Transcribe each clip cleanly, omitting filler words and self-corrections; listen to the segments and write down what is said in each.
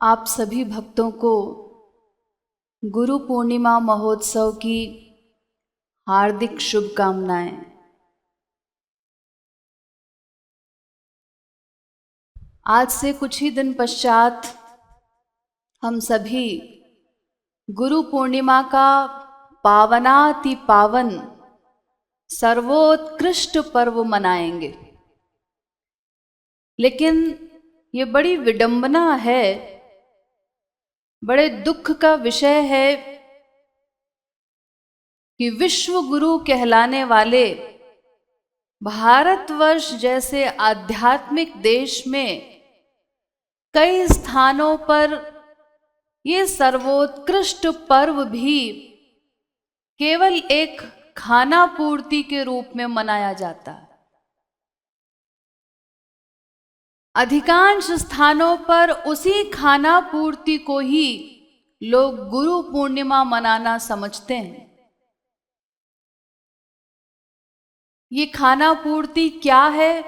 आप सभी भक्तों को गुरु पूर्णिमा महोत्सव की हार्दिक शुभकामनाएं। आज से कुछ ही दिन पश्चात हम सभी गुरु पूर्णिमा का पावनाति पावन सर्वोत्कृष्ट पर्व मनाएंगे। लेकिन ये बड़ी विडंबना है, बड़े दुख का विषय है कि विश्व गुरु कहलाने वाले भारतवर्ष जैसे आध्यात्मिक देश में कई स्थानों पर ये सर्वोत्कृष्ट पर्व भी केवल एक खाना पूर्ति के रूप में मनाया जाता है। अधिकांश स्थानों पर उसी खाना पूर्ति को ही लोग गुरु पूर्णिमा मनाना समझते हैं। ये खाना पूर्ति क्या है?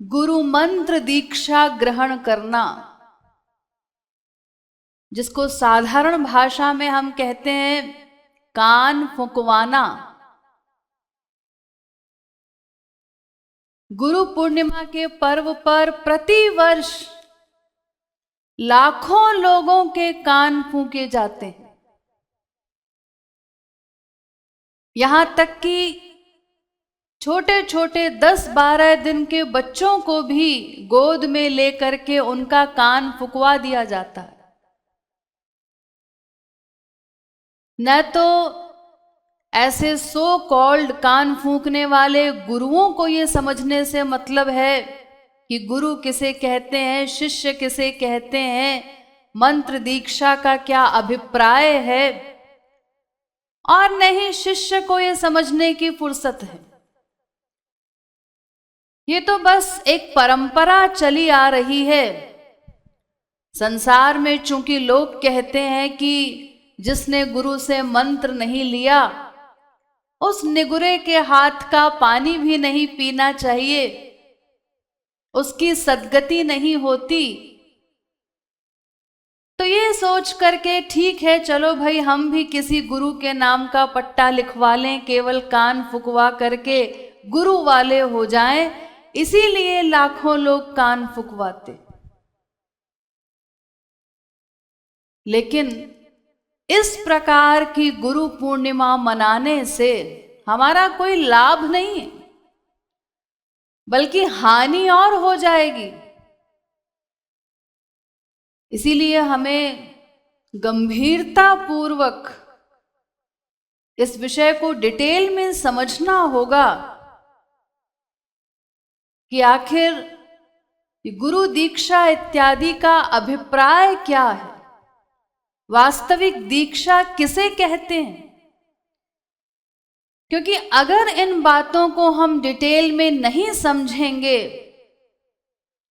गुरु मंत्र दीक्षा ग्रहण करना, जिसको साधारण भाषा में हम कहते हैं कान फुंकवाना। गुरु पूर्णिमा के पर्व पर प्रतिवर्ष लाखों लोगों के कान फूंके जाते हैं। यहां तक कि छोटे छोटे 10-12 दिन के बच्चों को भी गोद में लेकर के उनका कान फुकवा दिया जाता है। न तो ऐसे सो कॉल्ड कान फूंकने वाले गुरुओं को ये समझने से मतलब है कि गुरु किसे कहते हैं, शिष्य किसे कहते हैं, मंत्र दीक्षा का क्या अभिप्राय है, और नहीं शिष्य को ये समझने की फुर्सत है। ये तो बस एक परंपरा चली आ रही है। संसार में चूंकि लोग कहते हैं कि जिसने गुरु से मंत्र नहीं लिया उस निगुरे के हाथ का पानी भी नहीं पीना चाहिए, उसकी सद्गति नहीं होती। तो ये सोच करके ठीक है, चलो भाई हम भी किसी गुरु के नाम का पट्टा लिखवा लें, केवल कान फुकवा करके गुरु वाले हो जाएं, इसीलिए लाखों लोग कान फुकवाते। लेकिन इस प्रकार की गुरु पूर्णिमा मनाने से हमारा कोई लाभ नहीं है, बल्कि हानि और हो जाएगी। इसीलिए हमें गंभीरता पूर्वक इस विषय को डिटेल में समझना होगा कि आखिर गुरु दीक्षा इत्यादि का अभिप्राय क्या है, वास्तविक दीक्षा किसे कहते हैं। क्योंकि अगर इन बातों को हम डिटेल में नहीं समझेंगे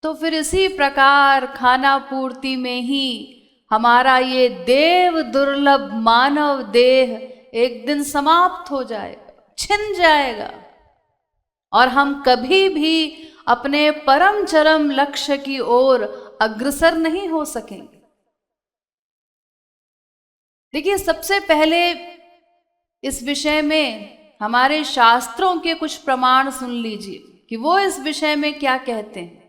तो फिर इसी प्रकार खाना पूर्ति में ही हमारा ये देव दुर्लभ मानव देह एक दिन समाप्त हो जाएगा, छिन जाएगा, और हम कभी भी अपने परम चरम लक्ष्य की ओर अग्रसर नहीं हो सकेंगे। देखिए, सबसे पहले इस विषय में हमारे शास्त्रों के कुछ प्रमाण सुन लीजिए कि वो इस विषय में क्या कहते हैं।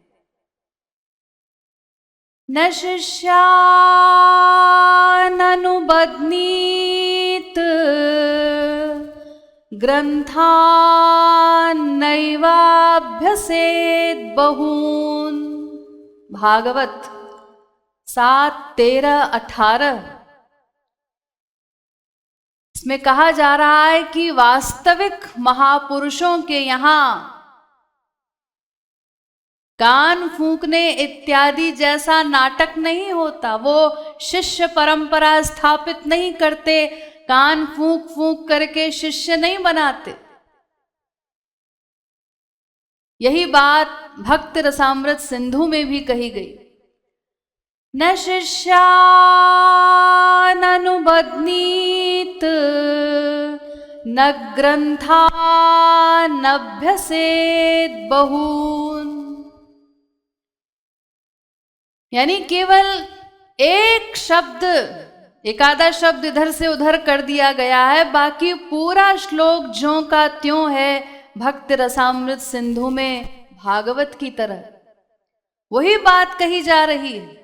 न शिष्याननुबध्नीत ग्रंथान्नैवाभ्यसेद बहून्। भागवत 7:13-18। इसमें कहा जा रहा है कि वास्तविक महापुरुषों के यहां कान फूंकने इत्यादि जैसा नाटक नहीं होता। वो शिष्य परंपरा स्थापित नहीं करते, कान फूंक फूंक करके शिष्य नहीं बनाते। यही बात भक्त रसामृत सिंधु में भी कही गई। न शिष्याननुबध्नीत न ग्रंथानभ्यसेद बहून्। यानी केवल एक शब्द, एक आधा शब्द इधर से उधर कर दिया गया है, बाकी पूरा श्लोक ज्यों का त्यों है भक्त रसामृत सिंधु में भागवत की तरह। वही बात कही जा रही है।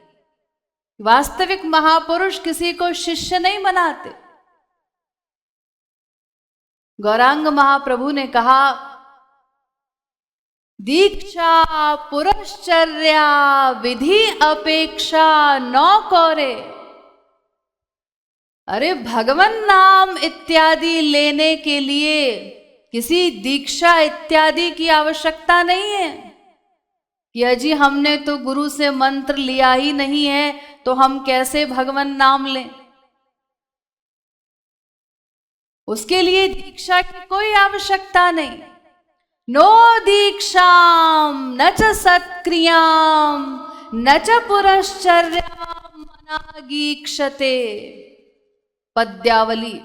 वास्तविक महापुरुष किसी को शिष्य नहीं बनाते। गौरांग महाप्रभु ने कहा, दीक्षा पुरश्चर्या विधि अपेक्षा नौ कौरे। अरे भगवन नाम इत्यादि लेने के लिए किसी दीक्षा इत्यादि की आवश्यकता नहीं है कि अजी हमने तो गुरु से मंत्र लिया ही नहीं है तो हम कैसे भगवन नाम लें। उसके लिए दीक्षा की कोई आवश्यकता नहीं। नो दीक्षाम न च सत्क्रियाम न च पुरश्चर्याम मनागीक्षते। पद्यावली।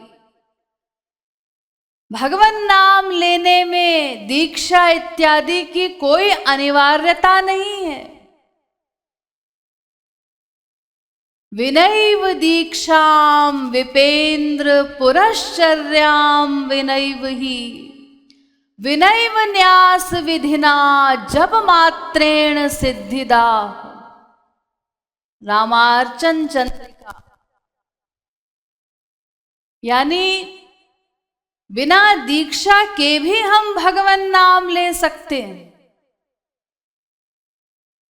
भगवन नाम लेने में दीक्षा इत्यादि की कोई अनिवार्यता नहीं है। विनैव दीक्षाम विपेन्द्र पुरश्चर्याम विनैव ही विनैव न्यास विधिना जप मात्रेण सिद्धिदा। रामार्चन चंद्रिका। यानी बिना दीक्षा के भी हम भगवन नाम ले सकते हैं।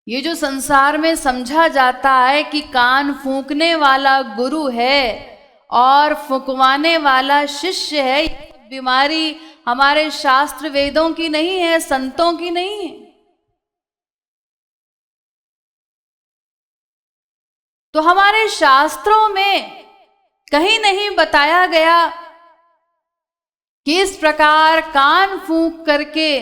ये जो संसार में समझा जाता है कि कान फूंकने वाला गुरु है और फुकवाने वाला शिष्य है, ये बीमारी हमारे शास्त्र वेदों की नहीं है, संतों की नहीं है। तो हमारे शास्त्रों में कहीं नहीं बताया गया कि इस प्रकार कान फूंक करके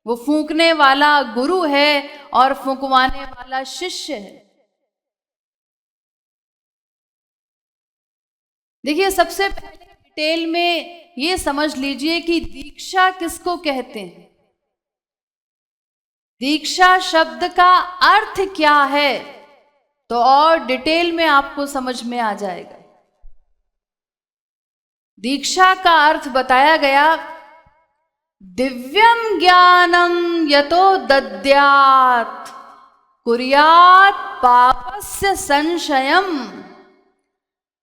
वो फूंकने वाला गुरु है और फुकवाने वाला शिष्य है। देखिए, सबसे पहले डिटेल में ये समझ लीजिए कि दीक्षा किसको कहते हैं। दीक्षा शब्द का अर्थ क्या है तो और डिटेल में आपको समझ में आ जाएगा। दीक्षा का अर्थ बताया गया, दिव्यम ज्ञानम यतो दद्यात् कुर्यात् पापस्य संशयम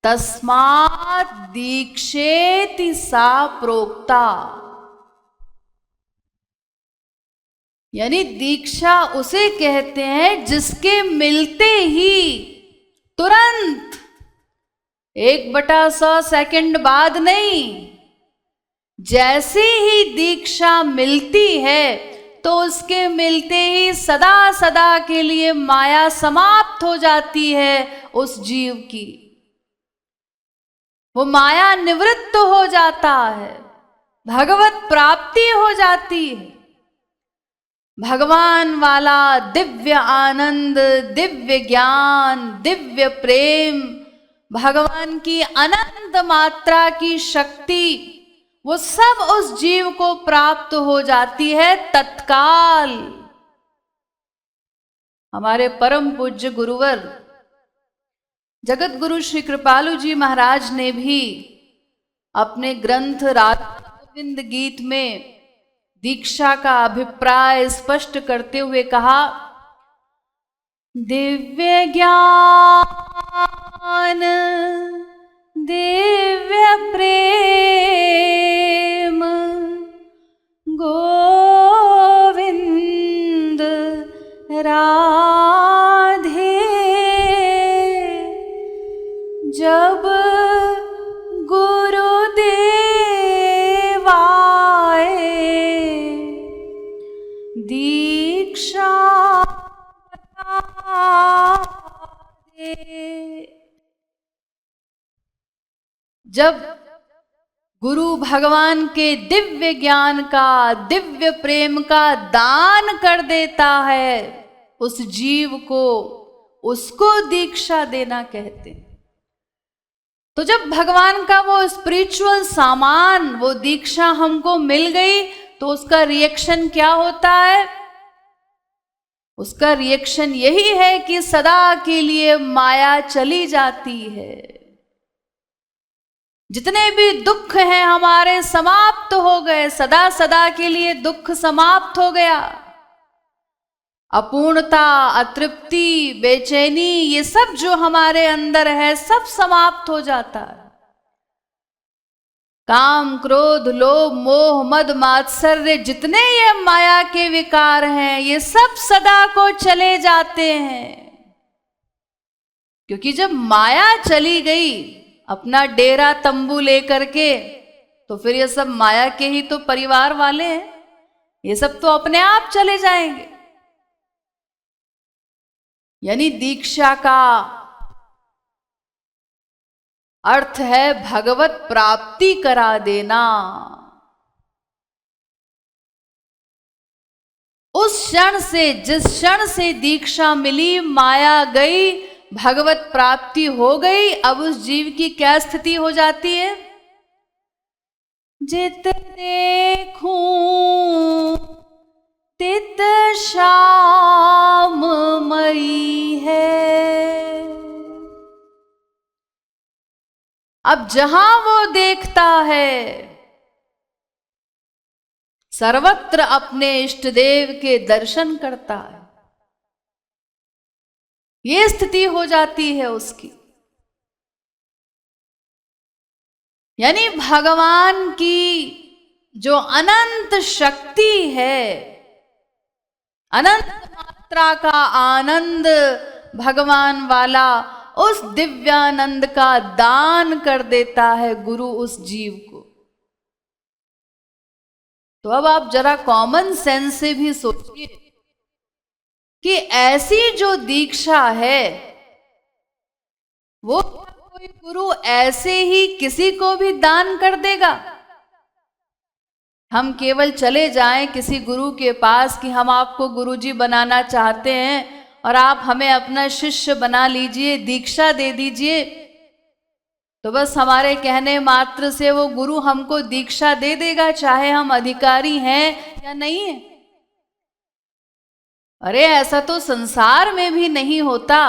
तस्मात् दीक्षेति सा प्रोक्ता। यानी दीक्षा उसे कहते हैं जिसके मिलते ही तुरंत 1/100 सेकंड बाद नहीं, जैसी ही दीक्षा मिलती है तो उसके मिलते ही सदा सदा के लिए माया समाप्त हो जाती है उस जीव की। वो माया निवृत्त हो जाता है, भगवत प्राप्ति हो जाती है। भगवान वाला दिव्य आनंद, दिव्य ज्ञान, दिव्य प्रेम, भगवान की अनंत मात्रा की शक्ति, वो सब उस जीव को प्राप्त हो जाती है तत्काल। हमारे परम पूज्य गुरुवर जगत गुरु श्री कृपालु जी महाराज ने भी अपने ग्रंथ राधा गोविंद गीत में दीक्षा का अभिप्राय स्पष्ट करते हुए कहा, दिव्य ज्ञान दिव्य प्रेम गोविंद राधे, जब गुरुदेव आए दीक्षा दे। जब गुरु भगवान के दिव्य ज्ञान का, दिव्य प्रेम का दान कर देता है उस जीव को, उसको दीक्षा देना कहते हैं। तो जब भगवान का वो स्पिरिचुअल सामान, वो दीक्षा हमको मिल गई तो उसका रिएक्शन क्या होता है? उसका रिएक्शन यही है कि सदा के लिए माया चली जाती है। जितने भी दुख हैं हमारे समाप्त हो गए, सदा सदा के लिए दुख समाप्त हो गया। अपूर्णता, अतृप्ति, बेचैनी, ये सब जो हमारे अंदर है सब समाप्त हो जाता है। काम, क्रोध, लोभ, मोह, मद, मात्सर्य, जितने ये माया के विकार हैं, ये सब सदा को चले जाते हैं। क्योंकि जब माया चली गई अपना डेरा तंबू लेकर के, तो फिर ये सब माया के ही तो परिवार वाले हैं, ये सब तो अपने आप चले जाएंगे। यानी दीक्षा का अर्थ है भगवत प्राप्ति करा देना। उस क्षण से, जिस क्षण से दीक्षा मिली, माया गई, भगवत प्राप्ति हो गई। अब उस जीव की क्या स्थिति हो जाती है? जित देखूं तित शाम मई है। अब जहां वो देखता है, सर्वत्र अपने इष्ट देव के दर्शन करता है। ये स्थिति हो जाती है उसकी। यानी भगवान की जो अनंत शक्ति है, अनंत मात्रा का आनंद भगवान वाला, उस दिव्यानंद का दान कर देता है गुरु उस जीव को। तो अब आप जरा कॉमन सेंस से भी सोचिए कि ऐसी जो दीक्षा है, वो कोई गुरु ऐसे ही किसी को भी दान कर देगा? हम केवल चले जाएं किसी गुरु के पास कि हम आपको गुरुजी बनाना चाहते हैं और आप हमें अपना शिष्य बना लीजिए, दीक्षा दे दीजिए, तो बस हमारे कहने मात्र से वो गुरु हमको दीक्षा दे देगा, चाहे हम अधिकारी हैं या नहीं है? अरे ऐसा तो संसार में भी नहीं होता।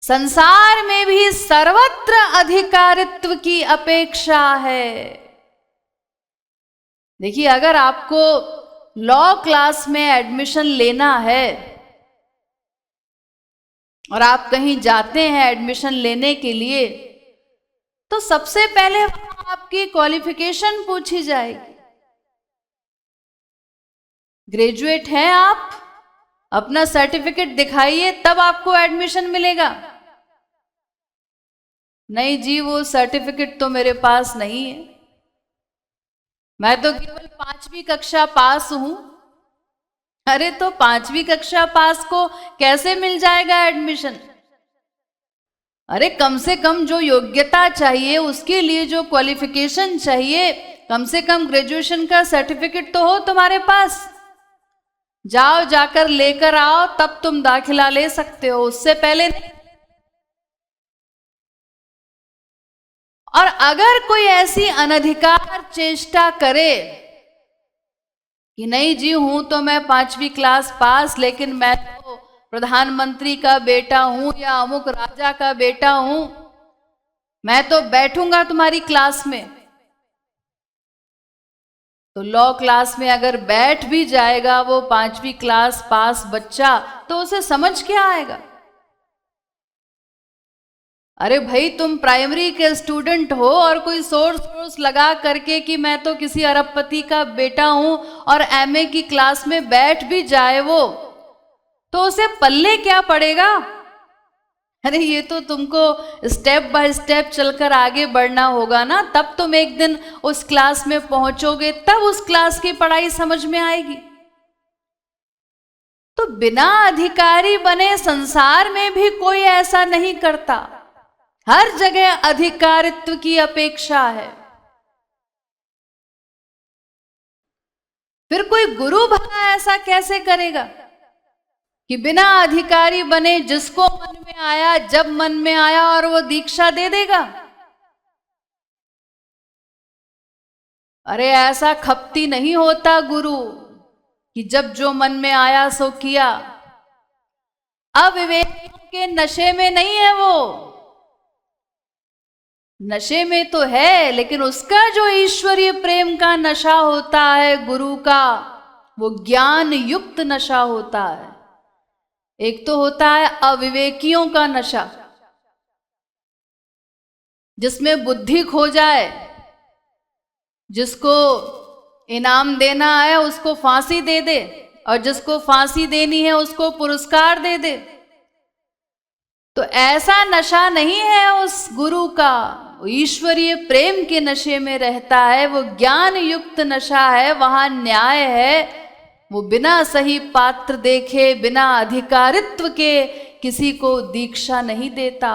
संसार में भी सर्वत्र अधिकारित्व की अपेक्षा है। देखिए, अगर आपको लॉ क्लास में एडमिशन लेना है और आप कहीं जाते हैं एडमिशन लेने के लिए, तो सबसे पहले आपकी क्वालिफिकेशन पूछी जाएगी। ग्रेजुएट हैं आप, अपना सर्टिफिकेट दिखाइए, तब आपको एडमिशन मिलेगा। नहीं जी, वो सर्टिफिकेट तो मेरे पास नहीं है, मैं तो केवल 5वीं कक्षा पास हूं। अरे तो 5वीं कक्षा पास को कैसे मिल जाएगा एडमिशन? अरे कम से कम जो योग्यता चाहिए, उसके लिए जो क्वालिफिकेशन चाहिए, कम से कम ग्रेजुएशन का सर्टिफिकेट तो हो तुम्हारे पास। जाओ, जाकर लेकर आओ, तब तुम दाखिला ले सकते हो, उससे पहले नहीं। और अगर कोई ऐसी अनधिकार चेष्टा करे कि नहीं जी, हूं तो मैं 5वीं क्लास पास, लेकिन मैं तो प्रधानमंत्री का बेटा हूं या अमुक राजा का बेटा हूं, मैं तो बैठूंगा तुम्हारी क्लास में, तो लॉ क्लास में अगर बैठ भी जाएगा वो 5वीं क्लास पास बच्चा, तो उसे समझ क्या आएगा? अरे भाई, तुम प्राइमरी के स्टूडेंट हो और कोई सोर्स लगा करके कि मैं तो किसी अरबपति का बेटा हूं और एमए की क्लास में बैठ भी जाए वो, तो उसे पल्ले क्या पड़ेगा? अरे ये तो तुमको स्टेप बाय स्टेप चलकर आगे बढ़ना होगा ना, तब तुम एक दिन उस क्लास में पहुंचोगे, तब उस क्लास की पढ़ाई समझ में आएगी। तो बिना अधिकारी बने संसार में भी कोई ऐसा नहीं करता। हर जगह अधिकारित्व की अपेक्षा है। फिर कोई गुरु भला ऐसा कैसे करेगा कि बिना अधिकारी बने जिसको मन में आया, जब मन में आया, और वो दीक्षा दे देगा? अरे ऐसा खपती नहीं होता गुरु। कि जब जो मन में आया सो किया। अविवेकियों के नशे में नहीं है वो, नशे में तो है, लेकिन उसका जो ईश्वरीय प्रेम का नशा होता है गुरु का, वो ज्ञान युक्त नशा होता है। एक तो होता है अविवेकियों का नशा, जिसमें बुद्धि खो जाए, जिसको इनाम देना है उसको फांसी दे दे, और जिसको फांसी देनी है उसको पुरस्कार दे दे। तो ऐसा नशा नहीं है उस गुरु का, वो ईश्वरीय प्रेम के नशे में रहता है, वो ज्ञान युक्त नशा है, वहां न्याय है। वो बिना सही पात्र देखे, बिना अधिकारित्व के किसी को दीक्षा नहीं देता।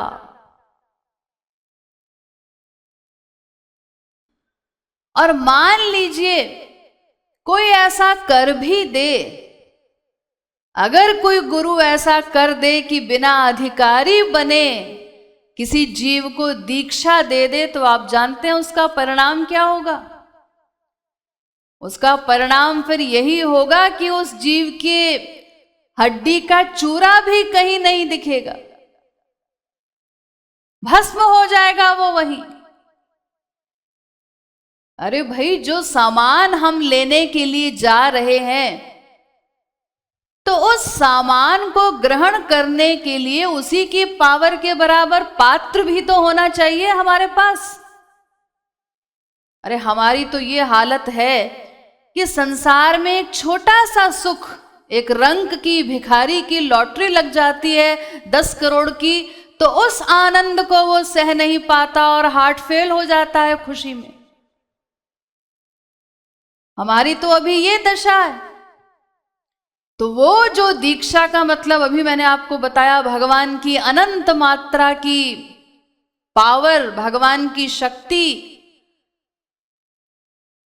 और मान लीजिए कोई ऐसा कर भी दे, अगर कोई गुरु ऐसा कर दे कि बिना अधिकारी बने किसी जीव को दीक्षा दे दे, तो आप जानते हैं उसका परिणाम क्या होगा? उसका परिणाम फिर यही होगा कि उस जीव के हड्डी का चूरा भी कहीं नहीं दिखेगा, भस्म हो जाएगा वो वहीं। अरे भाई, जो सामान हम लेने के लिए जा रहे हैं, तो उस सामान को ग्रहण करने के लिए उसी की पावर के बराबर पात्र भी तो होना चाहिए हमारे पास। अरे हमारी तो ये हालत है कि संसार में एक छोटा सा सुख, एक रंग की भिखारी की लॉटरी लग जाती है 10 करोड़ की, तो उस आनंद को वो सह नहीं पाता और हार्ट फेल हो जाता है खुशी में। हमारी तो अभी ये दशा है। तो वो जो दीक्षा का मतलब अभी मैंने आपको बताया, भगवान की अनंत मात्रा की पावर, भगवान की शक्ति,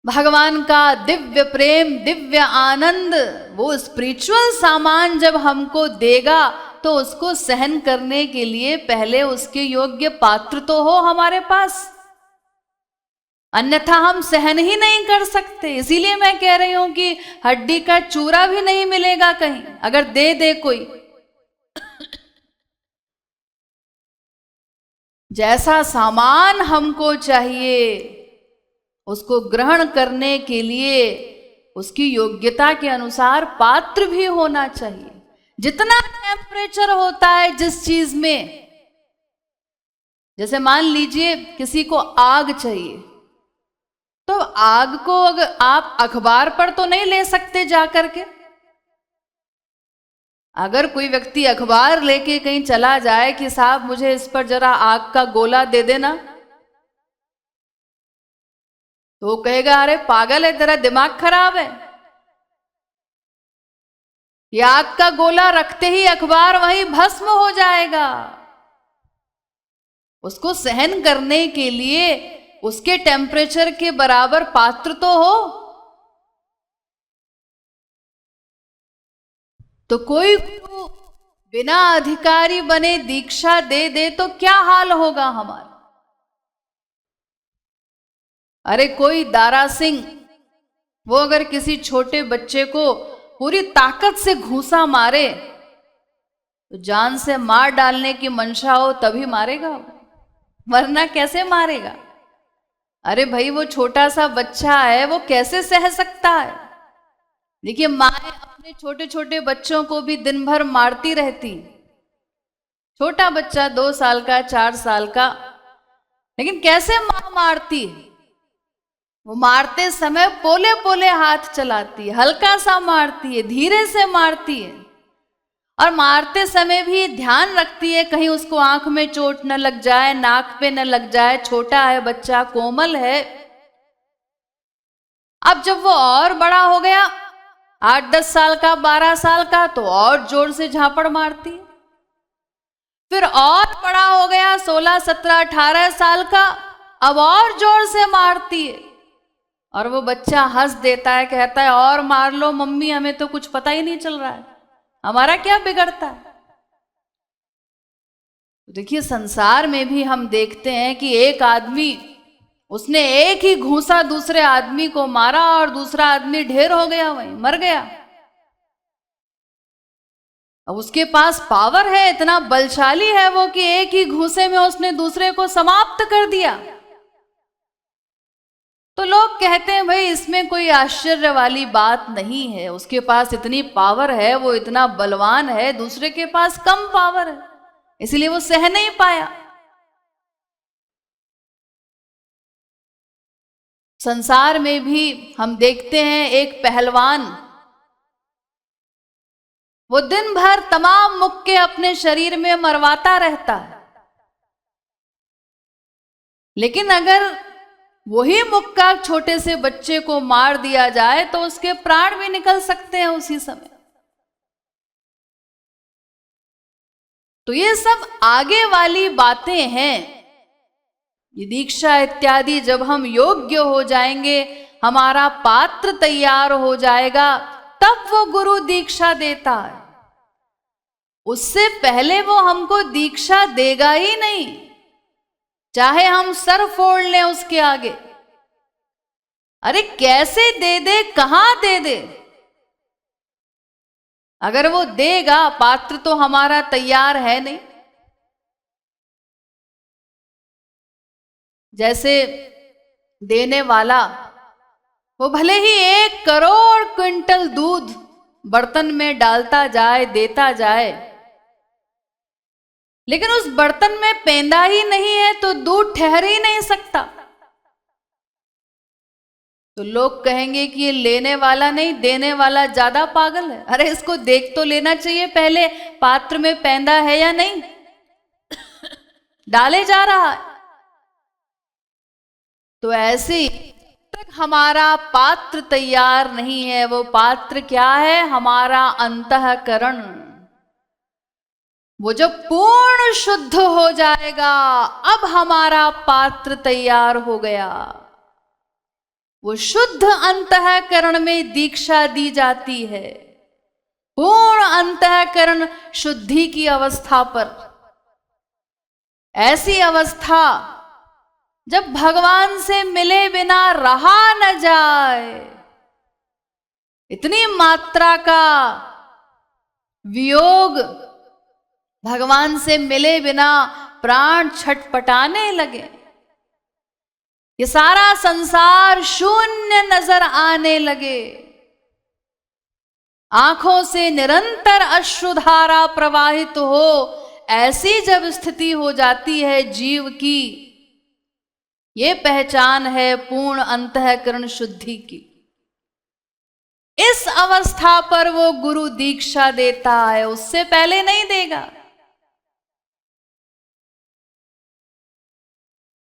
भगवान का दिव्य प्रेम, दिव्य आनंद, वो स्पिरिचुअल सामान जब हमको देगा तो उसको सहन करने के लिए पहले उसके योग्य पात्र तो हो हमारे पास, अन्यथा हम सहन ही नहीं कर सकते। इसीलिए मैं कह रही हूं कि हड्डी का चूरा भी नहीं मिलेगा कहीं, अगर दे दे कोई। जैसा सामान हमको चाहिए उसको ग्रहण करने के लिए उसकी योग्यता के अनुसार पात्र भी होना चाहिए। जितना टेम्परेचर होता है जिस चीज में, जैसे मान लीजिए किसी को आग चाहिए, तो आग को अगर आप अखबार पर तो नहीं ले सकते जा करके। अगर कोई व्यक्ति अखबार लेके कहीं चला जाए कि साहब मुझे इस पर जरा आग का गोला दे देना, तो वो कहेगा अरे पागल है, तेरा दिमाग खराब है। ये आग का गोला रखते ही अखबार वहीं भस्म हो जाएगा। उसको सहन करने के लिए उसके टेम्परेचर के बराबर पात्र तो हो। तो कोई बिना अधिकारी बने दीक्षा दे दे तो क्या हाल होगा हमारा। अरे कोई दारा सिंह, वो अगर किसी छोटे बच्चे को पूरी ताकत से घूंसा मारे, तो जान से मार डालने की मंशा हो तभी मारेगा, वरना कैसे मारेगा। अरे भाई, वो छोटा सा बच्चा है, वो कैसे सह सकता है। देखिए, माएं अपने छोटे छोटे बच्चों को भी दिन भर मारती रहती। छोटा बच्चा 2 साल का, 4 साल का, लेकिन कैसे मां मारती है। वो मारते समय पोले पोले हाथ चलाती है, हल्का सा मारती है, धीरे से मारती है, और मारते समय भी ध्यान रखती है कहीं उसको आंख में चोट न लग जाए, नाक पे न लग जाए। छोटा है बच्चा, कोमल है। अब जब वो और बड़ा हो गया, 8-10 साल का, 12 साल का, तो और जोर से झापड़ मारती है। फिर और बड़ा हो गया, 16, 17, 18 साल का, अब और जोर से मारती है। और वो बच्चा हंस देता है, कहता है और मार लो मम्मी, हमें तो कुछ पता ही नहीं चल रहा है, हमारा क्या बिगड़ता है। देखिए, संसार में भी हम देखते हैं कि एक आदमी, उसने एक ही घूंसा दूसरे आदमी को मारा और दूसरा आदमी ढेर हो गया, वहीं मर गया। अब उसके पास पावर है, इतना बलशाली है वो कि एक ही घूंसे में उसने दूसरे को समाप्त कर दिया। तो लोग कहते हैं भाई इसमें कोई आश्चर्य वाली बात नहीं है, उसके पास इतनी पावर है, वो इतना बलवान है, दूसरे के पास कम पावर है, इसलिए वो सह नहीं पाया। संसार में भी हम देखते हैं एक पहलवान, वो दिन भर तमाम मुक्के अपने शरीर में मरवाता रहता है, लेकिन अगर वही मुक्का छोटे से बच्चे को मार दिया जाए तो उसके प्राण भी निकल सकते हैं उसी समय। तो ये सब आगे वाली बातें हैं। ये दीक्षा इत्यादि जब हम योग्य हो जाएंगे, हमारा पात्र तैयार हो जाएगा, तब वो गुरु दीक्षा देता है। उससे पहले वो हमको दीक्षा देगा ही नहीं, चाहे हम सर फोड़ लें उसके आगे। अरे कैसे दे दे, कहां दे दे? अगर वो देगा, पात्र तो हमारा तैयार है नहीं। जैसे देने वाला वो भले ही 1 करोड़ क्विंटल दूध बर्तन में डालता जाए, देता जाए, लेकिन उस बर्तन में पेंदा ही नहीं है तो दूध ठहर ही नहीं सकता। तो लोग कहेंगे कि ये लेने वाला नहीं, देने वाला ज्यादा पागल है। अरे इसको देख तो लेना चाहिए पहले, पात्र में पेंदा है या नहीं, डाले जा रहा है। तो ऐसे तक हमारा पात्र तैयार नहीं है। वो पात्र क्या है? हमारा अंतःकरण। वो जब पूर्ण शुद्ध हो जाएगा, अब हमारा पात्र तैयार हो गया। वो शुद्ध अंतःकरण में दीक्षा दी जाती है, पूर्ण अंतःकरण शुद्धि की अवस्था पर। ऐसी अवस्था जब भगवान से मिले बिना रहा न जाए, इतनी मात्रा का वियोग, भगवान से मिले बिना प्राण छटपटाने लगे, ये सारा संसार शून्य नजर आने लगे, आंखों से निरंतर अश्रुधारा प्रवाहित हो, ऐसी जब स्थिति हो जाती है जीव की, ये पहचान है पूर्ण अंतःकरण शुद्धि की। इस अवस्था पर वो गुरु दीक्षा देता है, उससे पहले नहीं देगा।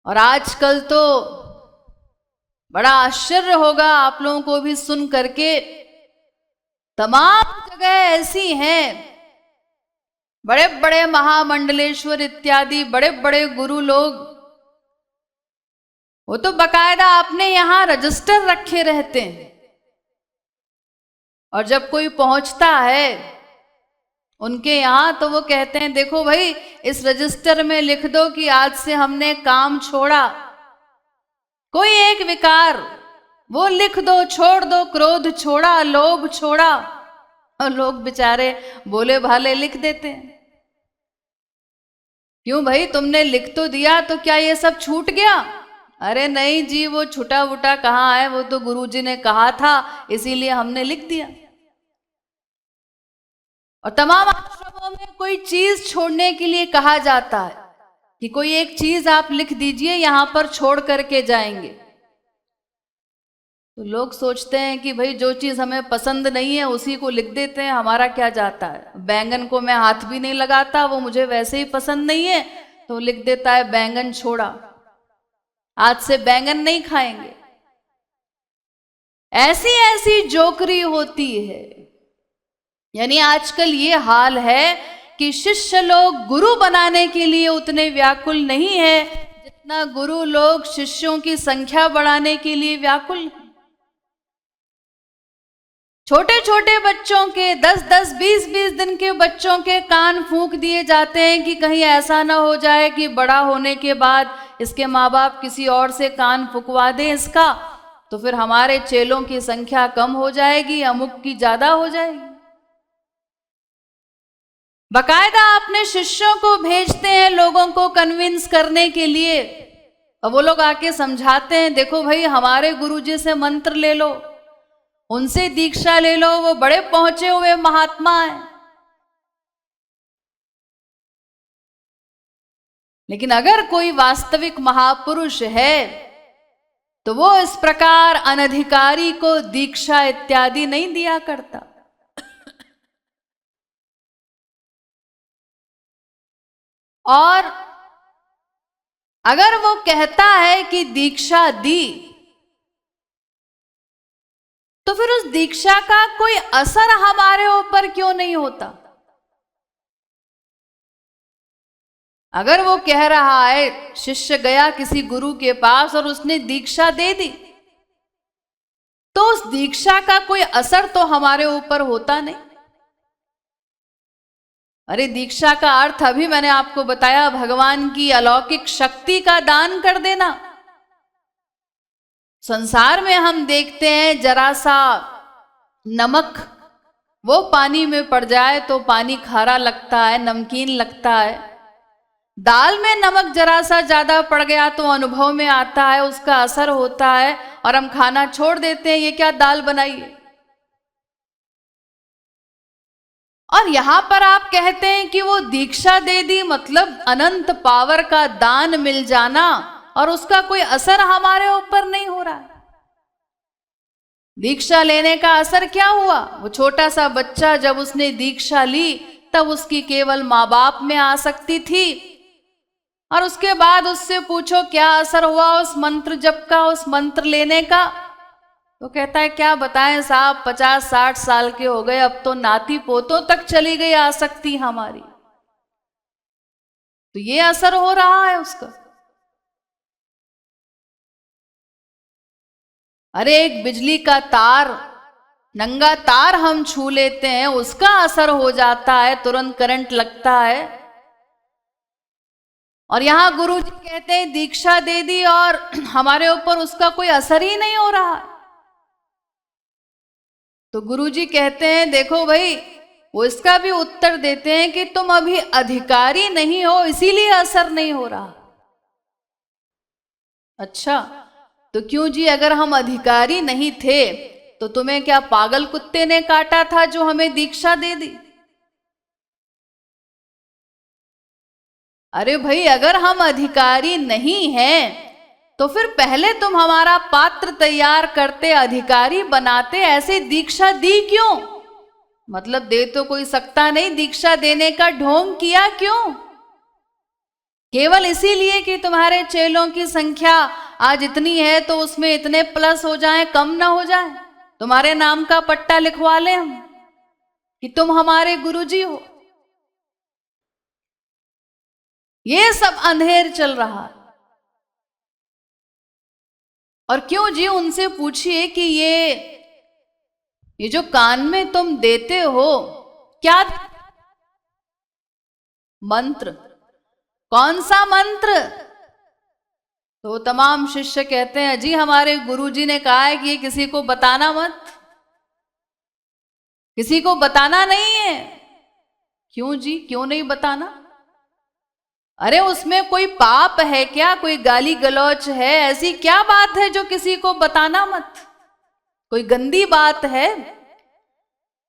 और आजकल तो बड़ा आश्चर्य होगा आप लोगों को भी सुन करके, तमाम जगह ऐसी हैं, बड़े बड़े महामंडलेश्वर इत्यादि बड़े बड़े गुरु लोग, वो तो बकायदा अपने यहां रजिस्टर रखे रहते हैं। और जब कोई पहुंचता है उनके यहां तो वो कहते हैं, देखो भाई इस रजिस्टर में लिख दो कि आज से हमने काम छोड़ा, कोई एक विकार वो लिख दो, छोड़ दो, क्रोध छोड़ा, लोभ छोड़ा। और लोग बेचारे बोले भाले लिख देते हैं। क्यों भाई, तुमने लिख तो दिया, तो क्या ये सब छूट गया? अरे नहीं जी, वो छुटा वुटा कहाँ है, वो तो गुरुजी ने कहा था इसीलिए हमने लिख दिया। और तमाम आश्रमों में कोई चीज छोड़ने के लिए कहा जाता है कि कोई एक चीज आप लिख दीजिए, यहां पर छोड़ करके जाएंगे। तो लोग सोचते हैं कि भाई जो चीज हमें पसंद नहीं है उसी को लिख देते हैं, हमारा क्या जाता है। बैंगन को मैं हाथ भी नहीं लगाता, वो मुझे वैसे ही पसंद नहीं है, तो लिख देता है बैंगन छोड़ा, आज से बैंगन नहीं खाएंगे। ऐसी ऐसी जोकरी होती है। यानी आजकल ये हाल है कि शिष्य लोग गुरु बनाने के लिए उतने व्याकुल नहीं है जितना गुरु लोग शिष्यों की संख्या बढ़ाने के लिए व्याकुल हैं। छोटे छोटे बच्चों के 10-10, 20-20 दिन के बच्चों के कान फूंक दिए जाते हैं कि कहीं ऐसा ना हो जाए कि बड़ा होने के बाद इसके माँ बाप किसी और से कान फुकवा दें इसका, तो फिर हमारे चेलों की संख्या कम हो जाएगी, अमुक की ज्यादा हो जाएगी। बकायदा अपने शिष्यों को भेजते हैं लोगों को कन्विंस करने के लिए, और वो लोग आके समझाते हैं, देखो भाई हमारे गुरुजी से मंत्र ले लो, उनसे दीक्षा ले लो, वो बड़े पहुंचे हुए महात्मा हैं। लेकिन अगर कोई वास्तविक महापुरुष है तो वो इस प्रकार अनधिकारी को दीक्षा इत्यादि नहीं दिया करता। और अगर वो कहता है कि दीक्षा दी, तो फिर उस दीक्षा का कोई असर हमारे ऊपर क्यों नहीं होता? अगर वो कह रहा है, शिष्य गया किसी गुरु के पास और उसने दीक्षा दे दी, तो उस दीक्षा का कोई असर तो हमारे ऊपर होता नहीं। अरे दीक्षा का अर्थ अभी मैंने आपको बताया, भगवान की अलौकिक शक्ति का दान कर देना। संसार में हम देखते हैं जरा सा नमक वो पानी में पड़ जाए तो पानी खारा लगता है, नमकीन लगता है। दाल में नमक जरा सा ज्यादा पड़ गया तो अनुभव में आता है, उसका असर होता है और हम खाना छोड़ देते हैं, ये क्या दाल बनाई है। और यहां पर आप कहते हैं कि वो दीक्षा दे दी, मतलब अनंत पावर का दान मिल जाना, और उसका कोई असर हमारे ऊपर नहीं हो रहा है। दीक्षा लेने का असर क्या हुआ? वो छोटा सा बच्चा जब उसने दीक्षा ली तब उसकी केवल माँ बाप में आसक्ति थी, और उसके बाद उससे पूछो क्या असर हुआ उस मंत्र जप का, उस मंत्र लेने का, तो कहता है क्या बताएं साहब, 50-60 साल के हो गए, अब तो नाती पोतों तक चली गई आसक्ति हमारी। तो ये असर हो रहा है उसका। अरे एक बिजली का तार, नंगा तार हम छू लेते हैं, उसका असर हो जाता है, तुरंत करंट लगता है। और यहां गुरु जी कहते हैं दीक्षा दे दी और हमारे ऊपर उसका कोई असर ही नहीं हो रहा। तो गुरु जी कहते हैं देखो भाई, वो इसका भी उत्तर देते हैं कि तुम अभी अधिकारी नहीं हो, इसीलिए असर नहीं हो रहा। अच्छा, तो क्यों जी, अगर हम अधिकारी नहीं थे तो तुम्हें क्या पागल कुत्ते ने काटा था जो हमें दीक्षा दे दी? अरे भाई, अगर हम अधिकारी नहीं हैं तो फिर पहले तुम हमारा पात्र तैयार करते, अधिकारी बनाते, ऐसे दीक्षा दी क्यों? मतलब दे तो कोई सकता नहीं, दीक्षा देने का ढोंग किया क्यों? केवल इसीलिए कि तुम्हारे चेलों की संख्या आज इतनी है तो उसमें इतने प्लस हो जाए, कम ना हो जाए, तुम्हारे नाम का पट्टा लिखवा ले हम कि तुम हमारे गुरुजी हो। ये सब अंधेर चल रहा है। और क्यों जी, उनसे पूछिए कि ये जो कान में तुम देते हो क्या मंत्र, कौन सा मंत्र? तो तमाम शिष्य कहते हैं जी हमारे गुरुजी ने कहा है कि ये किसी को बताना मत, किसी को बताना नहीं है। क्यों जी, क्यों नहीं बताना? अरे उसमें कोई पाप है क्या, कोई गाली गलौच है, ऐसी क्या बात है जो किसी को बताना मत? कोई गंदी बात है?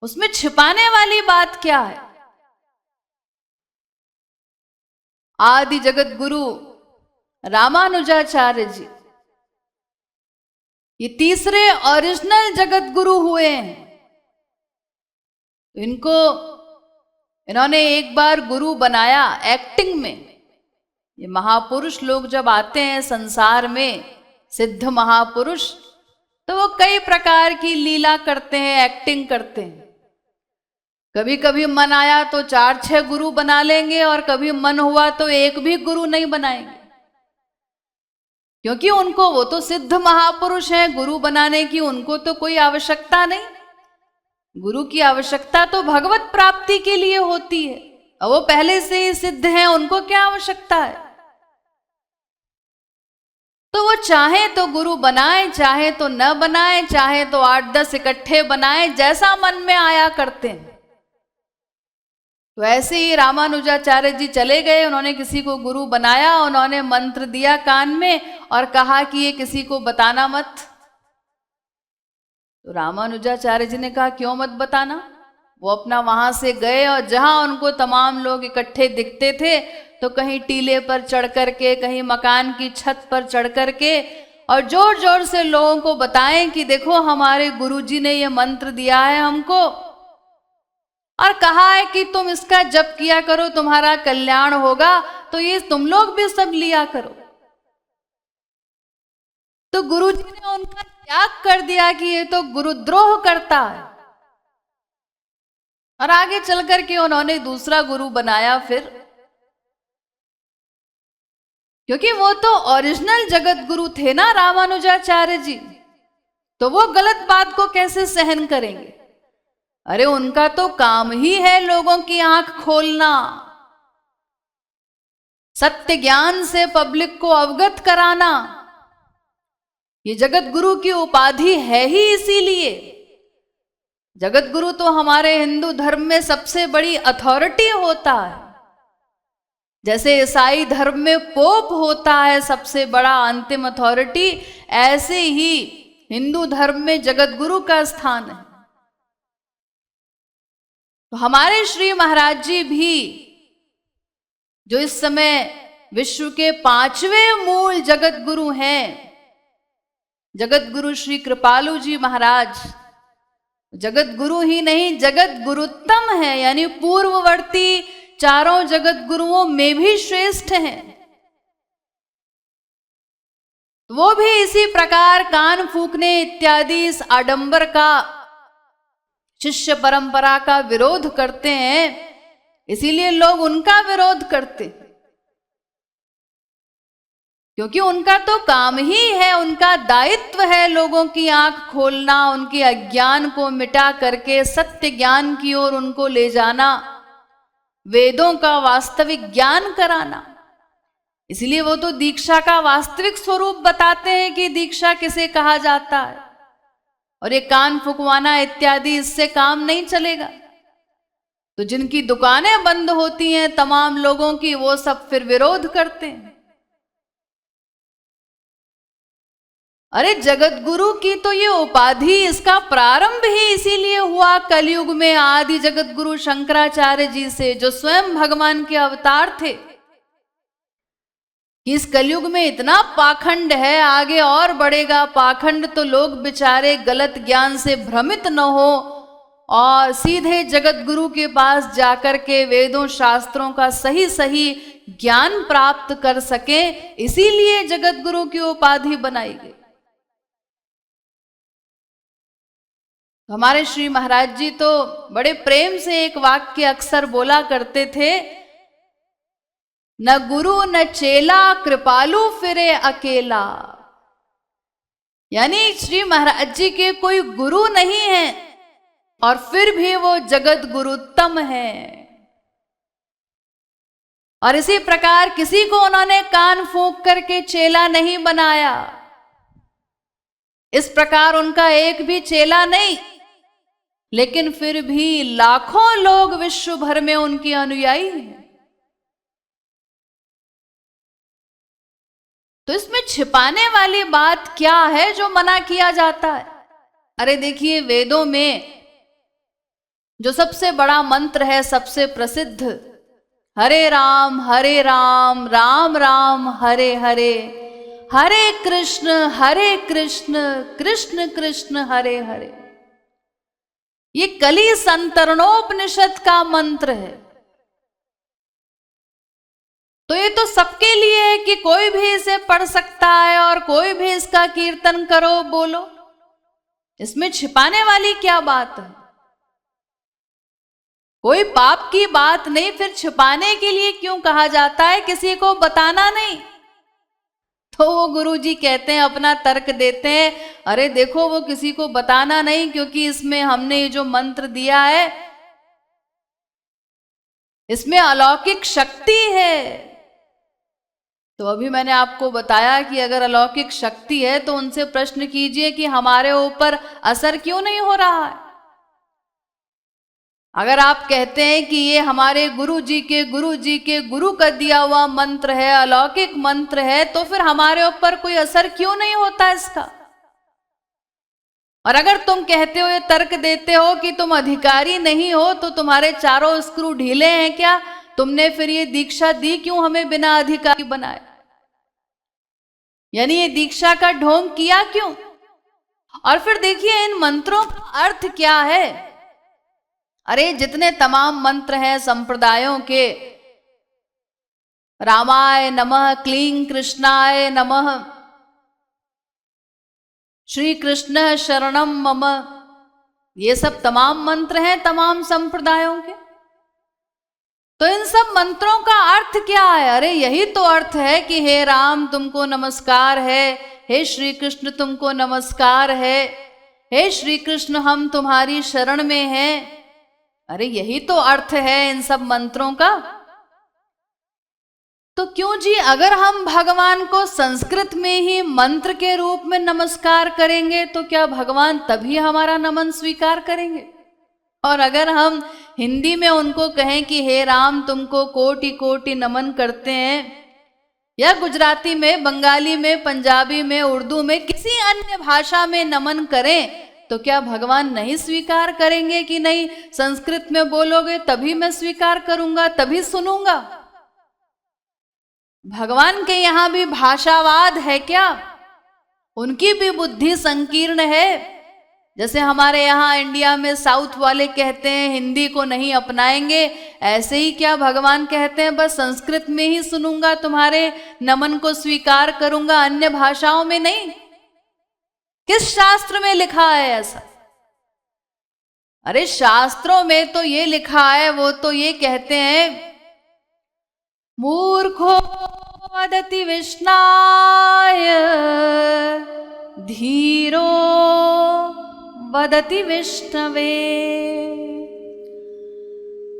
उसमें छिपाने वाली बात क्या है? आदि जगत गुरु रामानुजाचार्य जी ये तीसरे ओरिजिनल जगत गुरु हुए हैं। इन्होंने एक बार गुरु बनाया एक्टिंग में। ये महापुरुष लोग जब आते हैं संसार में, सिद्ध महापुरुष, तो वो कई प्रकार की लीला करते हैं, एक्टिंग करते हैं। कभी कभी मन आया तो 4-6 गुरु बना लेंगे, और कभी मन हुआ तो एक भी गुरु नहीं बनाएंगे, क्योंकि उनको, वो तो सिद्ध महापुरुष हैं, गुरु बनाने की उनको तो कोई आवश्यकता नहीं। गुरु की आवश्यकता तो भगवत प्राप्ति के लिए होती है, और वो पहले से ही सिद्ध हैं, उनको क्या आवश्यकता है? तो वो चाहे तो गुरु बनाए, चाहे तो न बनाए, चाहे तो 8-10 इकट्ठे बनाए, जैसा मन में आया करते हैं। तो ऐसे ही रामानुजाचार्य जी चले गए, उन्होंने किसी को गुरु बनाया, उन्होंने मंत्र दिया कान में और कहा कि ये किसी को बताना मत। तो रामानुजाचार्य जी ने कहा क्यों मत बताना। वो अपना वहां से गए और जहां उनको तमाम लोग इकट्ठे दिखते थे, तो कहीं टीले पर चढ़ करके, कहीं मकान की छत पर चढ़ करके और जोर जोर से लोगों को बताएं कि देखो हमारे गुरुजी ने ये मंत्र दिया है हमको और कहा है कि तुम इसका जप किया करो, तुम्हारा कल्याण होगा, तो ये तुम लोग भी सब लिया करो। तो गुरुजी ने उनका त्याग कर दिया कि ये तो गुरुद्रोह करता है, और आगे चल करके उन्होंने दूसरा गुरु बनाया फिर, क्योंकि वो तो ओरिजिनल जगत गुरु थे ना रामानुजाचार्य जी, तो वो गलत बात को कैसे सहन करेंगे। अरे उनका तो काम ही है लोगों की आंख खोलना, सत्य ज्ञान से पब्लिक को अवगत कराना। ये जगत गुरु की उपाधि है ही इसीलिए। जगत गुरु तो हमारे हिंदू धर्म में सबसे बड़ी अथॉरिटी होता है, जैसे ईसाई धर्म में पोप होता है सबसे बड़ा अंतिम अथॉरिटी, ऐसे ही हिंदू धर्म में जगत गुरु का स्थान है। तो हमारे श्री महाराज जी भी, जो इस समय विश्व के 5वें मूल जगत गुरु हैं, जगत गुरु श्री कृपालु जी महाराज, जगत गुरु ही नहीं जगत गुरुत्तम है, यानी पूर्ववर्ती चारों जगत गुरुओं में भी श्रेष्ठ हैं। वो भी इसी प्रकार कान फूकने इत्यादि इस आडंबर का, शिष्य परंपरा का विरोध करते हैं, इसीलिए लोग उनका विरोध करते, क्योंकि उनका तो काम ही है, उनका दायित्व है लोगों की आंख खोलना, उनके अज्ञान को मिटा करके सत्य ज्ञान की ओर उनको ले जाना, वेदों का वास्तविक ज्ञान कराना। इसलिए वो तो दीक्षा का वास्तविक स्वरूप बताते हैं कि दीक्षा किसे कहा जाता है, और ये कान फुकवाना इत्यादि इससे काम नहीं चलेगा। तो जिनकी दुकानें बंद होती हैं तमाम लोगों की, वो सब फिर विरोध करते हैं। अरे जगत गुरु की तो ये उपाधि, इसका प्रारंभ ही इसीलिए हुआ कलयुग में आदि जगत गुरु शंकराचार्य जी से, जो स्वयं भगवान के अवतार थे। कि इस कलयुग में इतना पाखंड है, आगे और बढ़ेगा पाखंड, तो लोग बेचारे गलत ज्ञान से भ्रमित न हो और सीधे जगत गुरु के पास जाकर के वेदों शास्त्रों का सही सही ज्ञान प्राप्त कर सके, इसीलिए जगत गुरु की उपाधि बनाई गई। हमारे श्री महाराज जी तो बड़े प्रेम से एक वाक्य अक्सर बोला करते थे, न गुरु न चेला कृपालु फिरे अकेला। यानी श्री महाराज जी के कोई गुरु नहीं है और फिर भी वो जगत गुरुत्तम है। और इसी प्रकार किसी को उन्होंने कान फूंक करके चेला नहीं बनाया, इस प्रकार उनका एक भी चेला नहीं, लेकिन फिर भी लाखों लोग विश्व भर में उनके अनुयायी हैं। तो इसमें छिपाने वाली बात क्या है जो मना किया जाता है? अरे देखिए, वेदों में जो सबसे बड़ा मंत्र है, सबसे प्रसिद्ध, हरे राम राम राम हरे हरे, हरे कृष्ण कृष्ण कृष्ण हरे हरे, ये कली संतरणोपनिषद का मंत्र है। तो ये तो सबके लिए है कि कोई भी इसे पढ़ सकता है और कोई भी इसका कीर्तन करो बोलो, इसमें छिपाने वाली क्या बात है? कोई पाप की बात नहीं, फिर छिपाने के लिए क्यों कहा जाता है? किसी को बताना नहीं। तो वो गुरुजी कहते हैं, अपना तर्क देते हैं, अरे देखो वो किसी को बताना नहीं, क्योंकि इसमें हमने ये जो मंत्र दिया है इसमें अलौकिक शक्ति है। तो अभी मैंने आपको बताया कि अगर अलौकिक शक्ति है तो उनसे प्रश्न कीजिए कि हमारे ऊपर असर क्यों नहीं हो रहा है। अगर आप कहते हैं कि ये हमारे गुरु जी के गुरु का दिया हुआ मंत्र है, अलौकिक मंत्र है, तो फिर हमारे ऊपर कोई असर क्यों नहीं होता इसका? और अगर तुम कहते हो, ये तर्क देते हो कि तुम अधिकारी नहीं हो, तो तुम्हारे चारों स्क्रू ढीले हैं क्या? तुमने फिर ये दीक्षा दी क्यों हमें बिना अधिकारी बनाए? यानी ये दीक्षा का ढोंग किया क्यों? और फिर देखिए इन मंत्रों का अर्थ क्या है। अरे जितने तमाम मंत्र हैं संप्रदायों के, रामाय नमः, क्लीं कृष्णाय नमः, श्री कृष्ण शरणम मम, ये सब तमाम मंत्र हैं तमाम संप्रदायों के। तो इन सब मंत्रों का अर्थ क्या है? अरे यही तो अर्थ है कि हे राम तुमको नमस्कार है, हे श्री कृष्ण तुमको नमस्कार है, हे श्री कृष्ण हम तुम्हारी शरण में हैं। अरे यही तो अर्थ है इन सब मंत्रों का। तो क्यों जी, अगर हम भगवान को संस्कृत में ही मंत्र के रूप में नमस्कार करेंगे तो क्या भगवान तभी हमारा नमन स्वीकार करेंगे? और अगर हम हिंदी में उनको कहें कि हे राम तुमको कोटि कोटि नमन करते हैं, या गुजराती में, बंगाली में, पंजाबी में, उर्दू में, किसी अन्य भाषा में नमन करें, तो क्या भगवान नहीं स्वीकार करेंगे कि नहीं संस्कृत में बोलोगे तभी मैं स्वीकार करूंगा, तभी सुनूंगा? भगवान के यहां भी भाषावाद है क्या? उनकी भी बुद्धि संकीर्ण है। जैसे हमारे यहाँ इंडिया में साउथ वाले कहते हैं हिंदी को नहीं अपनाएंगे, ऐसे ही क्या भगवान कहते हैं बस संस्कृत में ही सुनूंगा, तुम्हारे नमन को स्वीकार करूंगा, अन्य भाषाओं में नहीं? किस शास्त्र में लिखा है ऐसा? अरे शास्त्रों में तो ये लिखा है, वो तो ये कहते हैं मूर्खो वदति विष्णाय धीरो वदति विष्णवे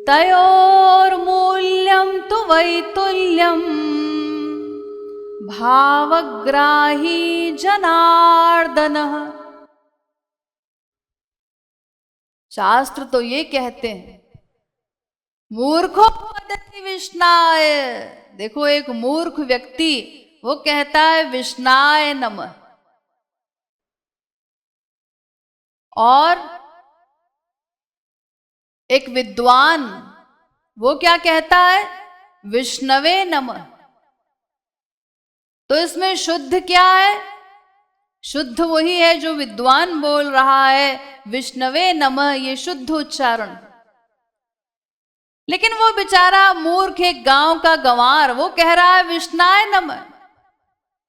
तयोर्मूल्यं तु वैतुल्यं भावग्राही जनार्दनः। शास्त्र तो ये कहते हैं मूर्खो वदति विष्णाय। देखो एक मूर्ख व्यक्ति वो कहता है विष्णाय नमः, और एक विद्वान वो क्या कहता है विष्णवे नमः। तो इसमें शुद्ध क्या है? शुद्ध वही है जो विद्वान बोल रहा है, विष्णवे नमः, ये शुद्ध उच्चारण। लेकिन वो बेचारा मूर्ख एक गांव का गंवार वो कह रहा है विष्णाय नमः।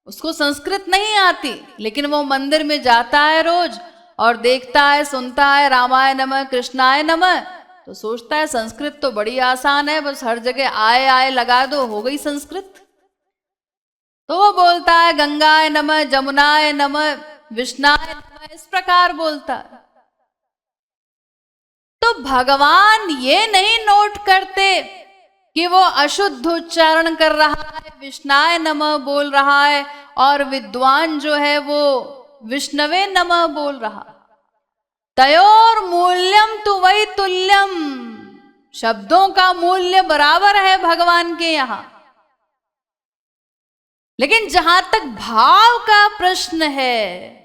उसको संस्कृत नहीं आती, लेकिन वो मंदिर में जाता है रोज और देखता है, सुनता है रामाय नमः, कृष्णाय नमः, तो सोचता है संस्कृत तो बड़ी आसान है, बस हर जगह आए आए लगा दो, हो गई संस्कृत। तो वो बोलता है गंगाय नमः, जमुनाय नमः, विष्णाय नमः, इस प्रकार बोलता है। तो भगवान ये नहीं नोट करते कि वो अशुद्ध उच्चारण कर रहा है, विष्णाय नमः बोल रहा है, और विद्वान जो है वो विष्णवे नमः बोल रहा। तयोर मूल्यम तु वै तुल्यम, शब्दों का मूल्य बराबर है भगवान के यहां। लेकिन जहां तक भाव का प्रश्न है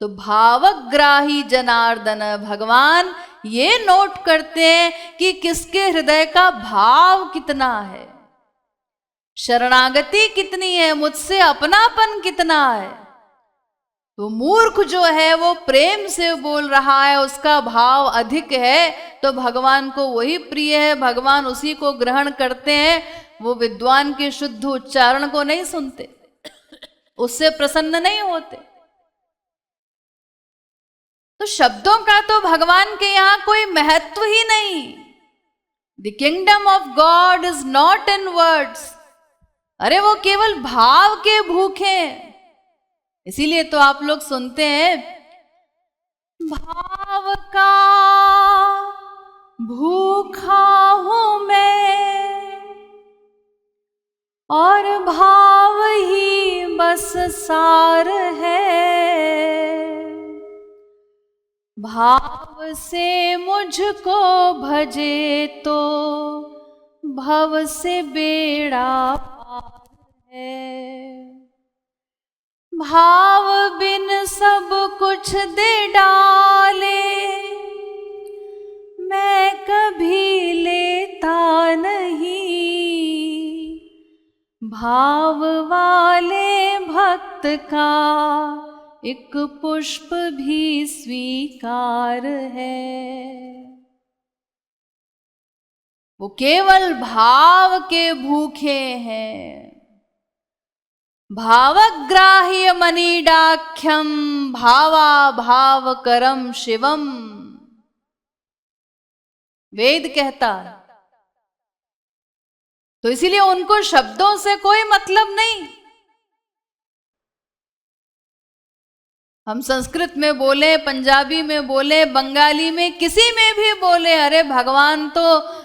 तो भावग्राही जनार्दन, भगवान ये नोट करते हैं कि किसके हृदय का भाव कितना है, शरणागति कितनी है, मुझसे अपनापन कितना है। तो मूर्ख जो है वो प्रेम से बोल रहा है, उसका भाव अधिक है, तो भगवान को वही प्रिय है, भगवान उसी को ग्रहण करते हैं। वो विद्वान के शुद्ध उच्चारण को नहीं सुनते, उससे प्रसन्न नहीं होते। तो शब्दों का तो भगवान के यहां कोई महत्व ही नहीं। The kingdom of God is not in words. अरे वो केवल भाव के भूखे हैं। इसीलिए तो आप लोग सुनते हैं भाव का भूखा हूं मैं और भाव ही बस सार है, भाव से मुझको भजे तो भव से बेड़ा पार है। भाव बिन सब कुछ दे डाले, मैं कभी लेता नहीं। भाव वाले भक्त का एक पुष्प भी स्वीकार है। वो केवल भाव के भूखे हैं। भावग्राह्य मनीडाख्यम भावा भाव करम शिवम, वेद कहता। तो इसीलिए उनको शब्दों से कोई मतलब नहीं। हम संस्कृत में बोले, पंजाबी में बोले, बंगाली में, किसी में भी बोले, अरे भगवान तो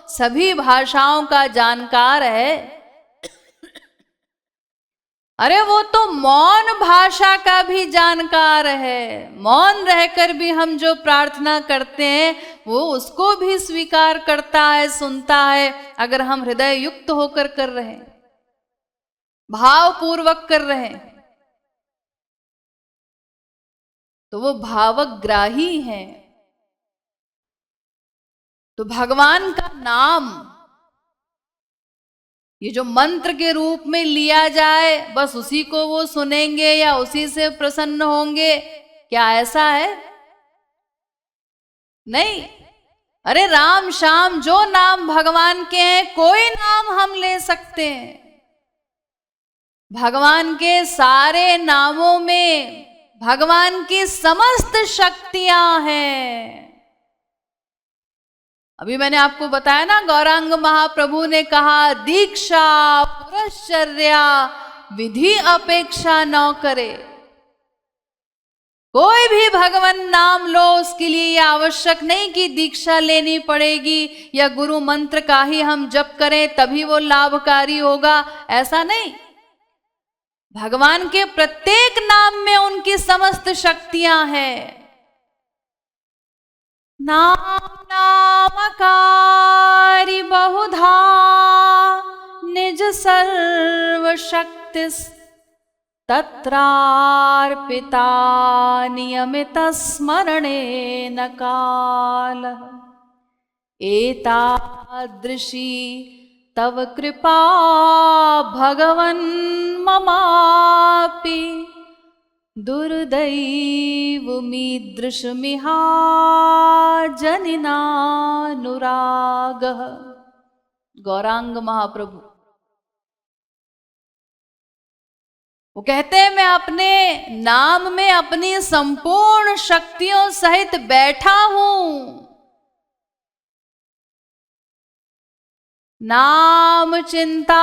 सभी भाषाओं का जानकार है। अरे वो तो मौन भाषा का भी जानकार है। मौन रहकर भी हम जो प्रार्थना करते हैं वो उसको भी स्वीकार करता है, सुनता है, अगर हम हृदय युक्त होकर कर रहे हैं, भाव पूर्वक कर रहे हैं, तो वो भावग्राही है। तो भगवान का नाम ये जो मंत्र के रूप में लिया जाए, बस उसी को वो सुनेंगे या उसी से प्रसन्न होंगे, क्या ऐसा है? नहीं। अरे राम श्याम जो नाम भगवान के हैं, कोई नाम हम ले सकते हैं। भगवान के सारे नामों में भगवान की समस्त शक्तियां हैं। अभी मैंने आपको बताया ना, गौरांग महाप्रभु ने कहा दीक्षा पुरश्चर्या विधि अपेक्षा न करे। कोई भी भगवान नाम लो, उसके लिए यह आवश्यक नहीं कि दीक्षा लेनी पड़ेगी या गुरु मंत्र का ही हम जप करें तभी वो लाभकारी होगा, ऐसा नहीं। भगवान के प्रत्येक नाम में उनकी समस्त शक्तियां हैं। नाम नामकारी बहुधा निज सर्वशक्ति तत्रार्पिता नियमित स्मरणेन कालः। एतादृशी तव कृपा भगवन् ममापि दुर्दैवमीदृशमिहा जनिनानुरागः। गौरांग महाप्रभु वो कहते हैं, मैं अपने नाम में अपनी संपूर्ण शक्तियों सहित बैठा हूं। नाम चिंतामणि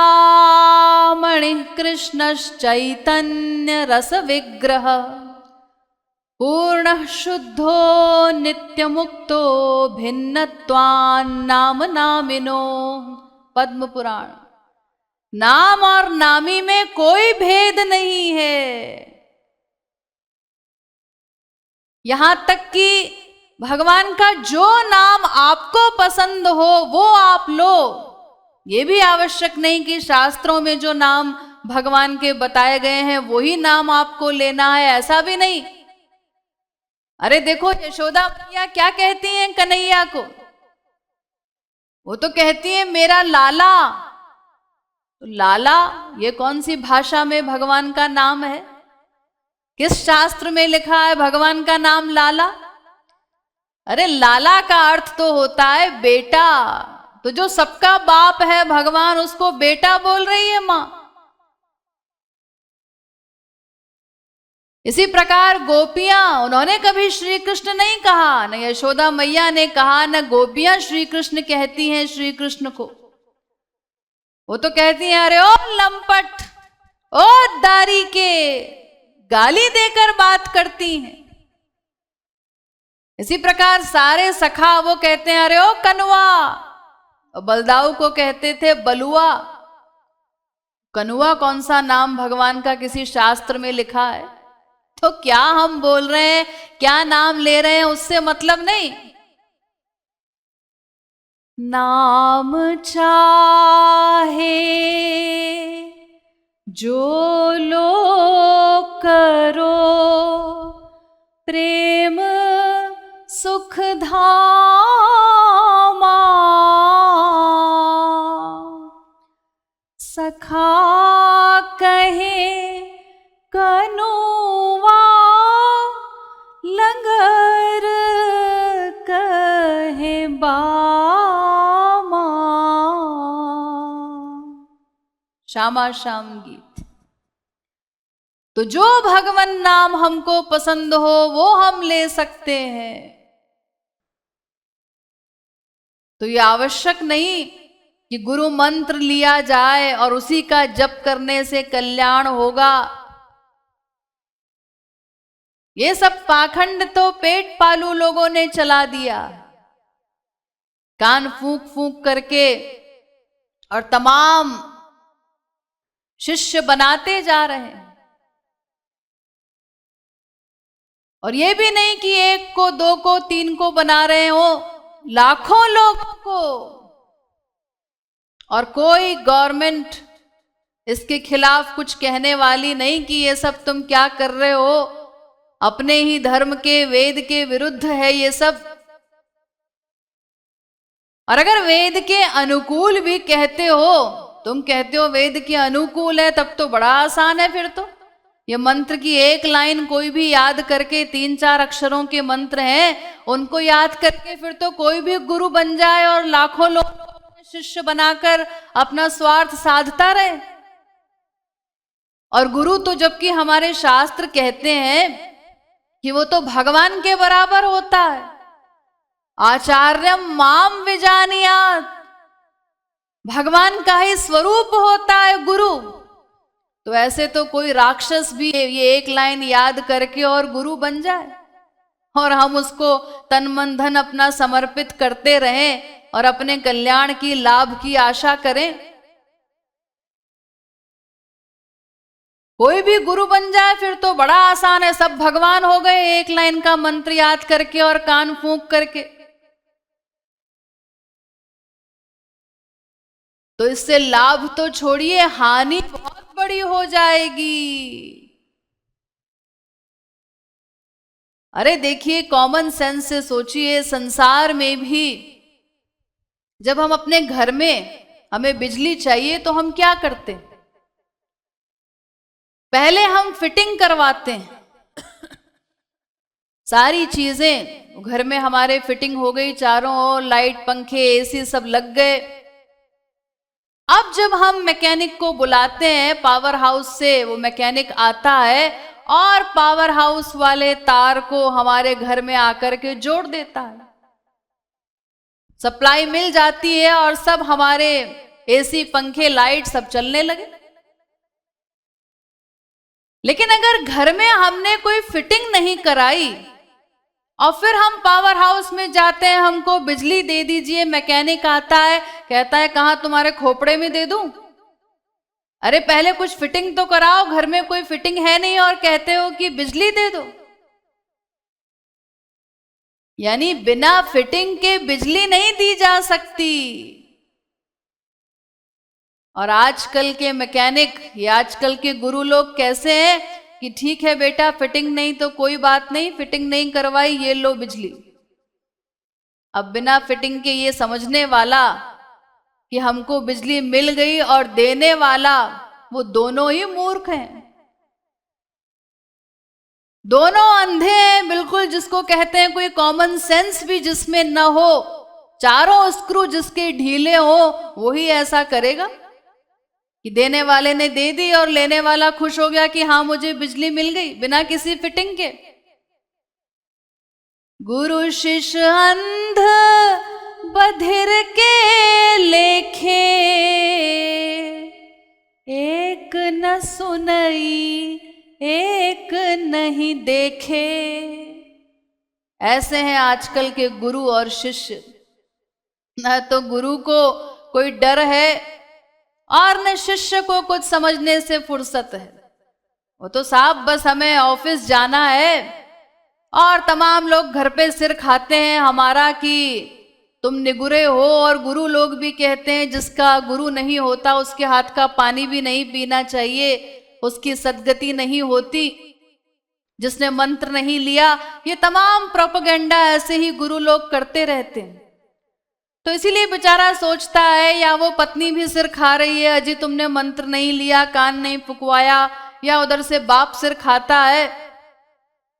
कृष्णश्चैतन्य रस विग्रह पूर्ण शुद्धो नित्य मुक्तो भिन्नत्वान्नाम नामिनो। पद्म पुराण। नाम और नामी में कोई भेद नहीं है। यहां तक कि भगवान का जो नाम आपको पसंद हो वो आप लो। ये भी आवश्यक नहीं कि शास्त्रों में जो नाम भगवान के बताए गए हैं वही नाम आपको लेना है, ऐसा भी नहीं। अरे देखो, यशोदा मैया क्या कहती हैं कन्हैया को? वो तो कहती है मेरा लाला। तो लाला ये कौन सी भाषा में भगवान का नाम है? किस शास्त्र में लिखा है भगवान का नाम लाला? अरे लाला का अर्थ तो होता है बेटा। तो जो सबका बाप है भगवान, उसको बेटा बोल रही है मां। इसी प्रकार गोपियां, उन्होंने कभी श्री कृष्ण नहीं कहा, न यशोदा मैया ने कहा, न गोपियां श्री कृष्ण कहती हैं श्री कृष्ण को। वो तो कहती हैं अरे ओ लंपट, ओ दारी के, गाली देकर बात करती हैं। इसी प्रकार सारे सखा वो कहते हैं अरे ओ कनुआ। और बलदाऊ को कहते थे बलुआ। कनुआ कौन सा नाम भगवान का किसी शास्त्र में लिखा है? तो क्या हम बोल रहे हैं, क्या नाम ले रहे हैं, उससे मतलब नहीं। नाम चाहे जो लोग करो, प्रेम सुख धामा, सखा कहे कनुआ, लंगर कहे बामा। श्यामा श्याम गीत। तो जो भगवन नाम हमको पसंद हो वो हम ले सकते हैं। तो ये आवश्यक नहीं कि गुरु मंत्र लिया जाए और उसी का जप करने से कल्याण होगा। ये सब पाखंड तो पेट पालू लोगों ने चला दिया, कान फूंक फूंक करके, और तमाम शिष्य बनाते जा रहे हैं। और ये भी नहीं कि एक को, दो को, तीन को बना रहे हो, लाखों लोगों को। और कोई गवर्नमेंट इसके खिलाफ कुछ कहने वाली नहीं कि ये सब तुम क्या कर रहे हो, अपने ही धर्म के, वेद के विरुद्ध है ये सब। और अगर वेद के अनुकूल भी कहते हो, तुम कहते हो वेद के अनुकूल है, तब तो बड़ा आसान है। फिर तो ये मंत्र की एक लाइन कोई भी याद करके, 3-4 अक्षरों के मंत्र हैं, उनको याद करके फिर तो कोई भी गुरु बन जाए और लाखों लोग शिष्य बनाकर अपना स्वार्थ साधता रहे। और गुरु तो जबकि हमारे शास्त्र कहते हैं कि वो तो भगवान के बराबर होता है। आचार्यम माम विजानीयात्, भगवान का ही स्वरूप होता है गुरु। तो ऐसे तो कोई राक्षस भी ये एक लाइन याद करके और गुरु बन जाए, और हम उसको तन मन धन अपना समर्पित करते रहें और अपने कल्याण की, लाभ की आशा करें। कोई भी गुरु बन जाए फिर तो बड़ा आसान है, सब भगवान हो गए एक लाइन का मंत्र याद करके और कान फूंक करके। तो इससे लाभ तो छोड़िए, हानि बहुत बड़ी हो जाएगी। अरे देखिए, कॉमन सेंस से सोचिए, संसार में भी जब हम अपने घर में, हमें बिजली चाहिए तो हम क्या करते हैं? पहले हम फिटिंग करवाते हैं। सारी चीजें घर में हमारे फिटिंग हो गई, चारों ओर लाइट, पंखे, एसी सब लग गए। अब जब हम मैकेनिक को बुलाते हैं, पावर हाउस से वो मैकेनिक आता है और पावर हाउस वाले तार को हमारे घर में आकर के जोड़ देता है, सप्लाई मिल जाती है और सब हमारे एसी, पंखे, लाइट सब चलने लगे। लेकिन अगर घर में हमने कोई फिटिंग नहीं कराई और फिर हम पावर हाउस में जाते हैं, हमको बिजली दे दीजिए, मैकेनिक आता है, कहता है कहां तुम्हारे खोपड़े में दे दूं? अरे पहले कुछ फिटिंग तो कराओ, घर में कोई फिटिंग है नहीं और कहते हो कि बिजली दे दो। यानी बिना फिटिंग के बिजली नहीं दी जा सकती। और आजकल के मैकेनिक, ये आजकल के गुरु लोग कैसे हैं कि ठीक है बेटा, फिटिंग नहीं तो कोई बात नहीं, फिटिंग नहीं करवाई, ये लो बिजली। अब बिना फिटिंग के ये समझने वाला कि हमको बिजली मिल गई और देने वाला, वो दोनों ही मूर्ख हैं, दोनों अंधे हैं बिल्कुल। जिसको कहते हैं कोई कॉमन सेंस भी जिसमें न हो, चारों स्क्रू जिसके ढीले हो, वही ऐसा करेगा कि देने वाले ने दे दी और लेने वाला खुश हो गया कि हाँ मुझे बिजली मिल गई बिना किसी फिटिंग के। गुरु शिष्य अंध बधिर के लेखे, एक न सुनई एक नहीं देखे। ऐसे हैं आजकल के गुरु और शिष्य। न तो गुरु को कोई डर है और न शिष्य को कुछ समझने से फुर्सत है। वो तो साहब बस हमें ऑफिस जाना है और तमाम लोग घर पे सिर खाते हैं हमारा कि तुम निगुरे हो, और गुरु लोग भी कहते हैं जिसका गुरु नहीं होता उसके हाथ का पानी भी नहीं पीना चाहिए, उसकी सद्गति नहीं होती, जिसने मंत्र नहीं लिया। ये तमाम प्रोपेगेंडा ऐसे ही गुरु लोग करते रहते हैं। तो इसीलिए बेचारा सोचता है, या वो पत्नी भी सिर खा रही है, अजी तुमने मंत्र नहीं लिया, कान नहीं फुकवाया, या उधर से बाप सिर खाता है,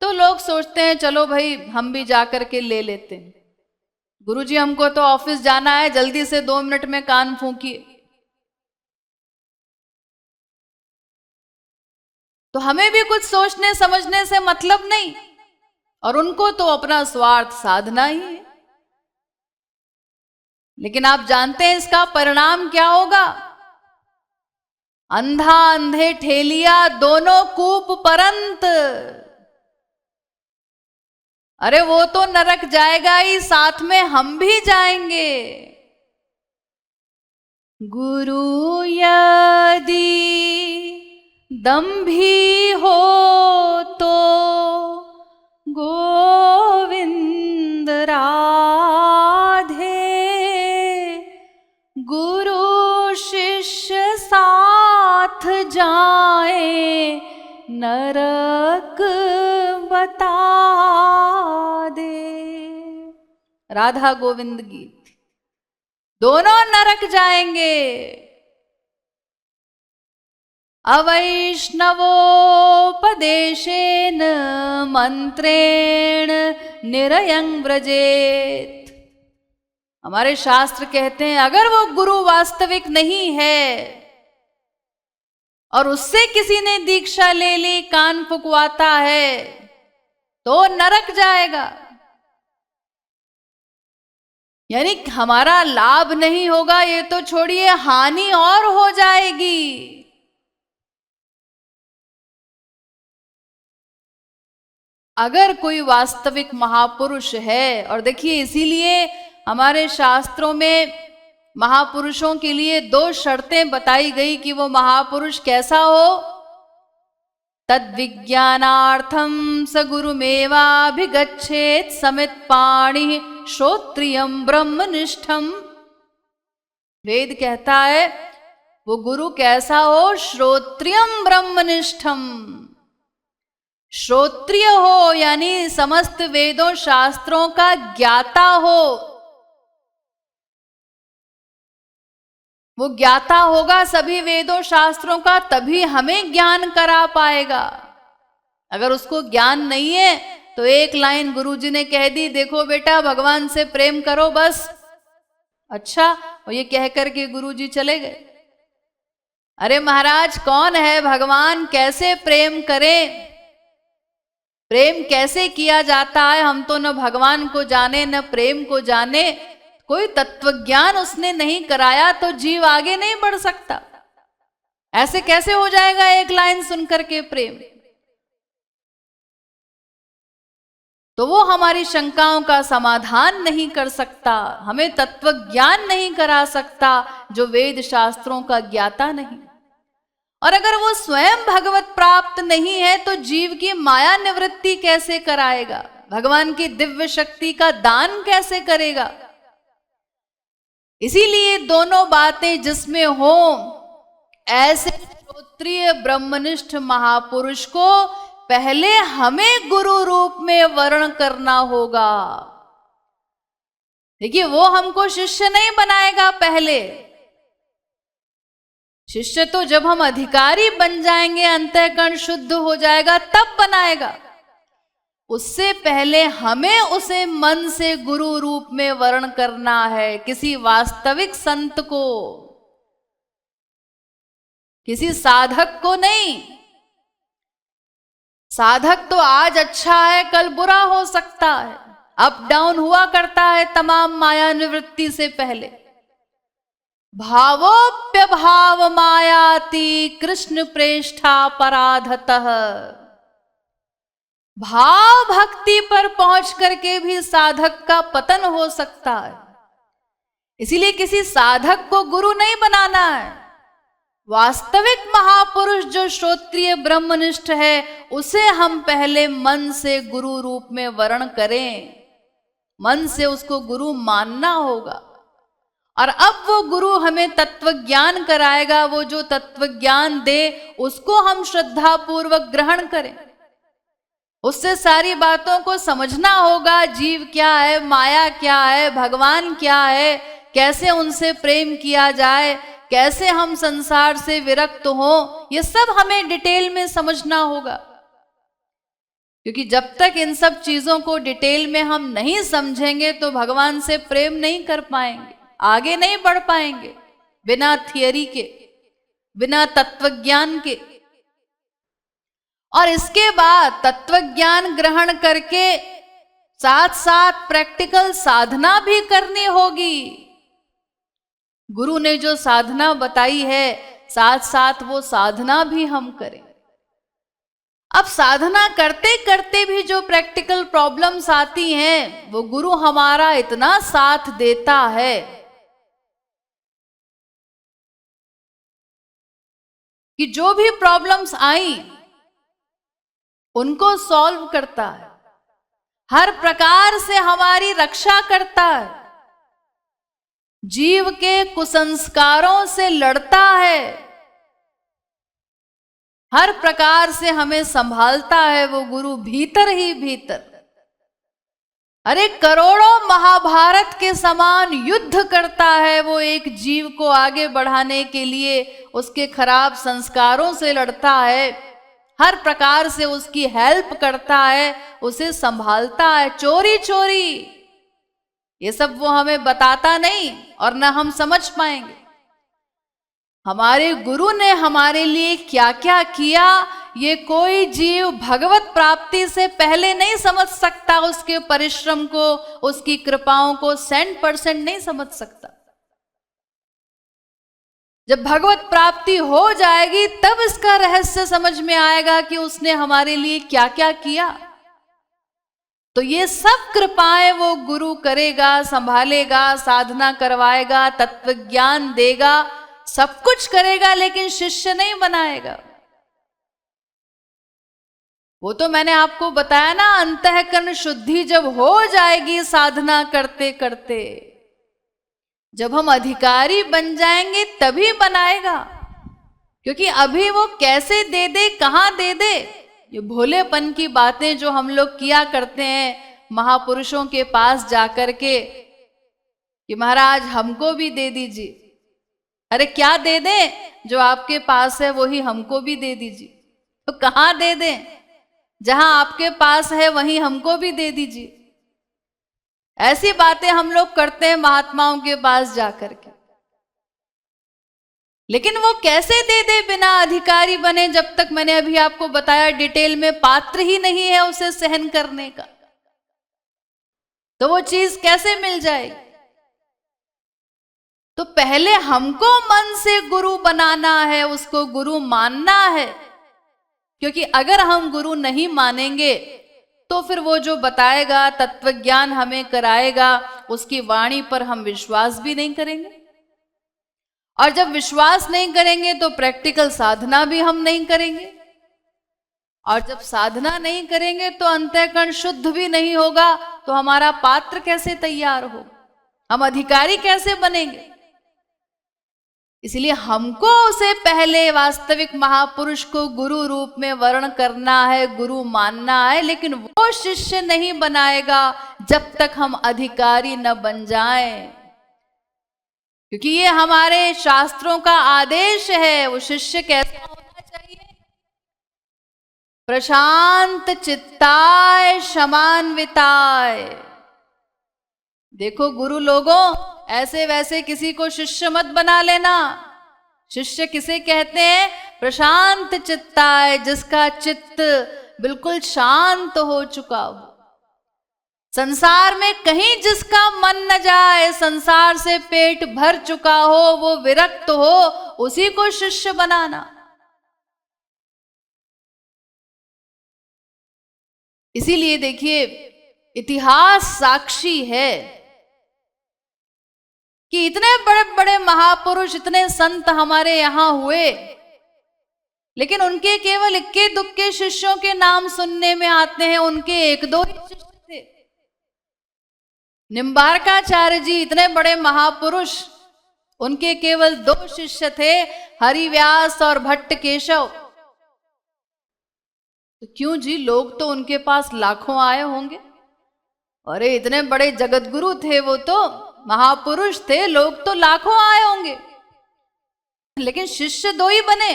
तो लोग सोचते हैं चलो भाई हम भी जा करके ले लेते हैं। गुरुजी हमको तो ऑफिस जाना है, जल्दी से 2 मिनट में कान फूंकिए। तो हमें भी कुछ सोचने समझने से मतलब नहीं, और उनको तो अपना स्वार्थ साधना ही है। लेकिन आप जानते हैं इसका परिणाम क्या होगा? अंधा अंधे ठेलिया दोनों कूप परंत। अरे वो तो नरक जाएगा ही, साथ में हम भी जाएंगे। गुरु यदि दंभी हो तो गोविंद राधे, गुरु शिष्य साथ जाए नरक बता दे। राधा गोविंद गीत। दोनों नरक जाएंगे। अवैष्णवोपदेशेन मंत्रेण निरयं व्रजेत। हमारे शास्त्र कहते हैं अगर वो गुरु वास्तविक नहीं है और उससे किसी ने दीक्षा ले ली, कान फुकवाता है, तो नरक जाएगा। यानी हमारा लाभ नहीं होगा, ये तो छोड़िए हानि और हो जाएगी। अगर कोई वास्तविक महापुरुष है, और देखिए इसीलिए हमारे शास्त्रों में महापुरुषों के लिए 2 शर्तें बताई गई कि वो महापुरुष कैसा हो। तद विज्ञानार्थम स गुरुमेवाभिगच्छेत् समित पाणि श्रोत्रियम ब्रह्मनिष्ठम। वेद कहता है वो गुरु कैसा हो, श्रोत्रियम ब्रह्मनिष्ठम। श्रोत्रिय हो यानी समस्त वेदों शास्त्रों का ज्ञाता हो। वो ज्ञाता होगा सभी वेदों शास्त्रों का, तभी हमें ज्ञान करा पाएगा। अगर उसको ज्ञान नहीं है तो एक लाइन गुरुजी ने कह दी, देखो बेटा भगवान से प्रेम करो बस। अच्छा, और ये कह करके गुरुजी चले गए। अरे महाराज कौन है भगवान, कैसे प्रेम करें, प्रेम कैसे किया जाता है, हम तो न भगवान को जाने न प्रेम को जाने। कोई तत्वज्ञान उसने नहीं कराया तो जीव आगे नहीं बढ़ सकता। ऐसे कैसे हो जाएगा एक लाइन सुनकर के प्रेम। तो वो हमारी शंकाओं का समाधान नहीं कर सकता, हमें तत्वज्ञान नहीं करा सकता जो वेद शास्त्रों का ज्ञाता नहीं। और अगर वो स्वयं भगवत प्राप्त नहीं है तो जीव की माया निवृत्ति कैसे कराएगा, भगवान की दिव्य शक्ति का दान कैसे करेगा। इसीलिए दोनों बातें जिसमें हो, ऐसे श्रोत्रिय ब्रह्मनिष्ठ महापुरुष को पहले हमें गुरु रूप में वर्ण करना होगा। देखिए वो हमको शिष्य नहीं बनाएगा, पहले शिष्य तो जब हम अधिकारी बन जाएंगे, अंतःकरण शुद्ध हो जाएगा, तब बनाएगा। उससे पहले हमें उसे मन से गुरु रूप में वर्ण करना है। किसी वास्तविक संत को, किसी साधक को नहीं। साधक तो आज अच्छा है कल बुरा हो सकता है, अप डाउन हुआ करता है तमाम माया निवृत्ति से पहले। भावोप्य भाव मायाति कृष्ण प्रेष्ठा पराधतः। भाव भक्ति पर पहुंच करके भी साधक का पतन हो सकता है। इसीलिए किसी साधक को गुरु नहीं बनाना है। वास्तविक महापुरुष जो श्रोत्रिय ब्रह्मनिष्ठ है, उसे हम पहले मन से गुरु रूप में वर्ण करें। मन से उसको गुरु मानना होगा। और अब वो गुरु हमें तत्व ज्ञान कराएगा, वो जो तत्व ज्ञान दे उसको हम श्रद्धा पूर्वक ग्रहण करें। उससे सारी बातों को समझना होगा, जीव क्या है, माया क्या है, भगवान क्या है, कैसे उनसे प्रेम किया जाए, कैसे हम संसार से विरक्त हो, ये सब हमें डिटेल में समझना होगा। क्योंकि जब तक इन सब चीजों को डिटेल में हम नहीं समझेंगे तो भगवान से प्रेम नहीं कर पाएंगे, आगे नहीं बढ़ पाएंगे, बिना थियरी के, बिना तत्वज्ञान के। और इसके बाद तत्वज्ञान ग्रहण करके साथ साथ प्रैक्टिकल साधना भी करनी होगी। गुरु ने जो साधना बताई है, साथ साथ वो साधना भी हम करें। अब साधना करते करते भी जो प्रैक्टिकल प्रॉब्लम्स आती हैं, वो गुरु हमारा इतना साथ देता है कि जो भी प्रॉब्लम्स आई उनको सॉल्व करता है, हर प्रकार से हमारी रक्षा करता है, जीव के कुसंस्कारों से लड़ता है, हर प्रकार से हमें संभालता है वो गुरु, भीतर ही भीतर। अरे करोड़ों महाभारत के समान युद्ध करता है वो एक जीव को आगे बढ़ाने के लिए, उसके खराब संस्कारों से लड़ता है, हर प्रकार से उसकी हेल्प करता है, उसे संभालता है। चोरी चोरी ये सब वो हमें बताता नहीं और न हम समझ पाएंगे। हमारे गुरु ने हमारे लिए क्या क्या किया, ये कोई जीव भगवत प्राप्ति से पहले नहीं समझ सकता। उसके परिश्रम को, उसकी कृपाओं को 100% नहीं समझ सकता। जब भगवत प्राप्ति हो जाएगी तब इसका रहस्य समझ में आएगा कि उसने हमारे लिए क्या क्या किया। तो ये सब कृपाएं वो गुरु करेगा, संभालेगा, साधना करवाएगा, तत्व ज्ञान देगा, सब कुछ करेगा, लेकिन शिष्य नहीं बनाएगा। वो तो मैंने आपको बताया ना, अंतःकरण शुद्धि जब हो जाएगी साधना करते करते, जब हम अधिकारी बन जाएंगे तभी बनाएगा। क्योंकि अभी वो कैसे दे दे, कहां दे दे, ये भोलेपन की बातें जो हम लोग किया करते हैं महापुरुषों के पास जाकर के कि महाराज हमको भी दे दीजिए। अरे क्या दे दें, जो आपके पास है वही हमको भी दे दीजिए। तो कहां दे दें, जहां आपके पास है वहीं हमको भी दे दीजिए। ऐसी बातें हम लोग करते हैं महात्माओं के पास जाकर के। लेकिन वो कैसे दे दे बिना अधिकारी बने, जब तक मैंने अभी आपको बताया डिटेल में पात्र ही नहीं है उसे सहन करने का, तो वो चीज कैसे मिल जाएगी। तो पहले हमको मन से गुरु बनाना है, उसको गुरु मानना है। क्योंकि अगर हम गुरु नहीं मानेंगे तो फिर वो जो बताएगा, तत्वज्ञान हमें कराएगा, उसकी वाणी पर हम विश्वास भी नहीं करेंगे। और जब विश्वास नहीं करेंगे तो प्रैक्टिकल साधना भी हम नहीं करेंगे। और जब साधना नहीं करेंगे तो अंतःकरण शुद्ध भी नहीं होगा, तो हमारा पात्र कैसे तैयार हो, हम अधिकारी कैसे बनेंगे। इसलिए हमको उसे पहले वास्तविक महापुरुष को गुरु रूप में वर्ण करना है, गुरु मानना है। लेकिन वो शिष्य नहीं बनाएगा जब तक हम अधिकारी न बन जाएं। क्योंकि ये हमारे शास्त्रों का आदेश है। वो शिष्य कैसा होना चाहिए, प्रशांत चित्ताय शमान्विताय। देखो गुरु लोगों, ऐसे वैसे किसी को शिष्य मत बना लेना। शिष्य किसे कहते हैं, प्रशांत चित्ताय, जिसका चित्त बिल्कुल शांत हो चुका हो, संसार में कहीं जिसका मन न जाए, संसार से पेट भर चुका हो, वो विरक्त हो, उसी को शिष्य बनाना। इसीलिए देखिए, इतिहास साक्षी है कि इतने बड़े बड़े महापुरुष, इतने संत हमारे यहां हुए, लेकिन उनके केवल इक्के दुक्के शिष्यों के नाम सुनने में आते हैं। उनके एक दो ही शिष्य थे। निम्बारकाचार्य जी इतने बड़े महापुरुष, उनके केवल 2 शिष्य थे, हरिव्यास और भट्ट केशव। तो क्यों जी, लोग तो उनके पास लाखों आए होंगे। अरे इतने बड़े जगतगुरु थे, वो तो महापुरुष थे, लोग तो लाखों आए होंगे, लेकिन शिष्य 2 ही बने।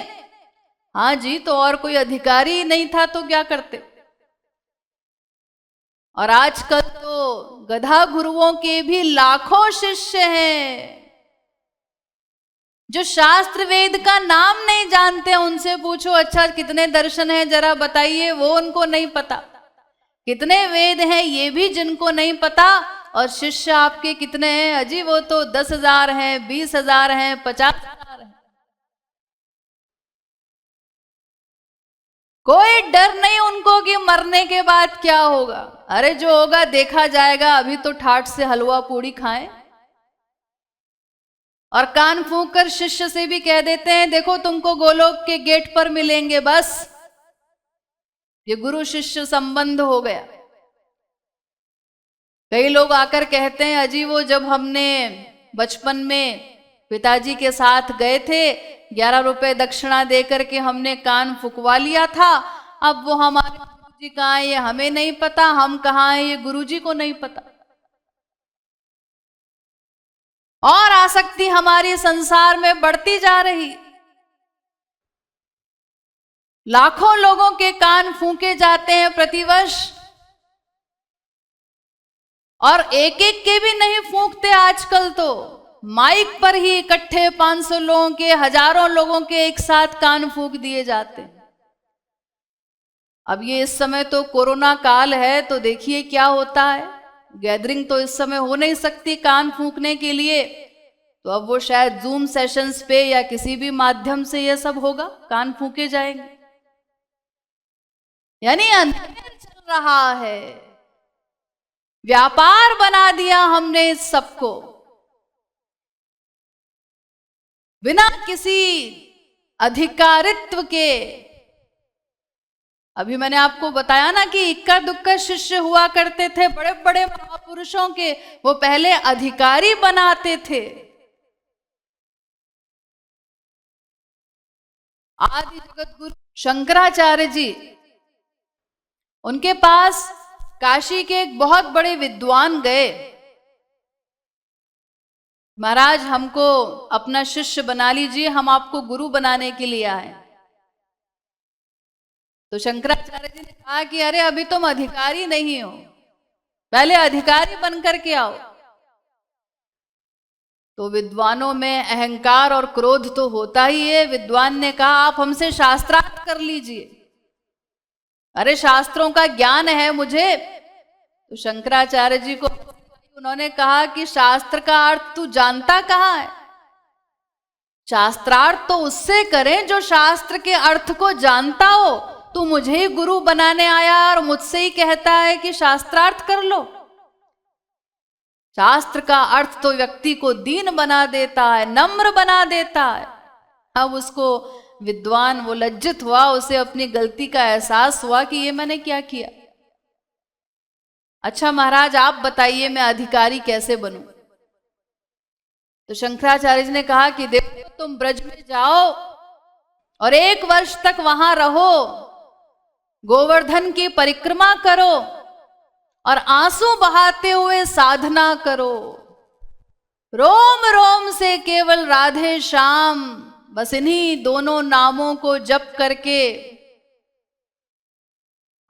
हाँ जी, तो और कोई अधिकारी नहीं था तो क्या करते। और आजकल तो गधा गुरुओं के भी लाखों शिष्य हैं, जो शास्त्र वेद का नाम नहीं जानते। उनसे पूछो अच्छा कितने दर्शन हैं जरा बताइए, वो उनको नहीं पता। कितने वेद हैं ये भी जिनको नहीं पता। और शिष्य आपके कितने हैं अजी, वो तो 10,000 हैं, 20,000 हैं, 50,000 हैं। कोई डर नहीं उनको कि मरने के बाद क्या होगा। अरे जो होगा देखा जाएगा, अभी तो ठाट से हलवा पूड़ी खाएं। और कान फूंक कर शिष्य से भी कह देते हैं देखो तुमको गोलोक के गेट पर मिलेंगे, बस ये गुरु शिष्य संबंध हो गया। कई लोग आकर कहते हैं अजी वो जब हमने बचपन में पिताजी के साथ गए थे, 11 रुपए दक्षिणा देकर के हमने कान फुकवा लिया था, अब वो हमारे गुरुजी कहाँ है ये हमें नहीं पता, हम कहाँ हैं ये गुरुजी को नहीं पता। और आसक्ति हमारी संसार में बढ़ती जा रही। लाखों लोगों के कान फूंके जाते हैं प्रतिवर्ष, और एक एक के भी नहीं फूंकते, आजकल तो माइक पर ही इकट्ठे 500 लोगों के, हजारों लोगों के एक साथ कान फूंक दिए जाते हैं। अब ये इस समय तो कोरोना काल है, तो देखिए क्या होता है। गैदरिंग तो इस समय हो नहीं सकती कान फूंकने के लिए, तो अब वो शायद जूम सेशंस पे या किसी भी माध्यम से ये सब होगा, कान फूंके जाएंगे। यानी अंधेर चल रहा है, व्यापार बना दिया हमने इस सबको, बिना किसी अधिकारित्व के। अभी मैंने आपको बताया ना कि इक्का दुक्का शिष्य हुआ करते थे, बड़े बड़े महापुरुषों के वो पहले अधिकारी बनाते थे। आदि जगत गुरु शंकराचार्य जी, उनके पास काशी के एक बहुत बड़े विद्वान गए, महाराज हमको अपना शिष्य बना लीजिए, हम आपको गुरु बनाने के लिए आए। तो शंकराचार्य जी ने कहा कि अरे अभी तुम अधिकारी नहीं हो, पहले अधिकारी बनकर के आओ। तो विद्वानों में अहंकार और क्रोध तो होता ही है। विद्वान ने कहा आप हमसे शास्त्रार्थ कर लीजिए। अरे शास्त्रों का ज्ञान है मुझे। तो शंकराचार्य जी को उन्होंने कहा कि शास्त्र का अर्थ तू जानता कहाँ है। शास्त्रार्थ तो उससे करें जो शास्त्र के अर्थ को जानता हो। तू मुझे ही गुरु बनाने आया और मुझसे ही कहता है कि शास्त्रार्थ कर लो। शास्त्र का अर्थ तो व्यक्ति को दीन बना देता है, नम्र बना देता है। अब उसको विद्वान वो लज्जित हुआ, उसे अपनी गलती का एहसास हुआ कि ये मैंने क्या किया। अच्छा महाराज आप बताइए मैं अधिकारी कैसे बनूं। तो शंकराचार्य जी ने कहा कि देखो तुम ब्रज में जाओ और 1 वर्ष तक वहां रहो, गोवर्धन की परिक्रमा करो और आंसू बहाते हुए साधना करो। रोम रोम से केवल राधे श्याम, बस इन्हीं दोनों नामों को जप करके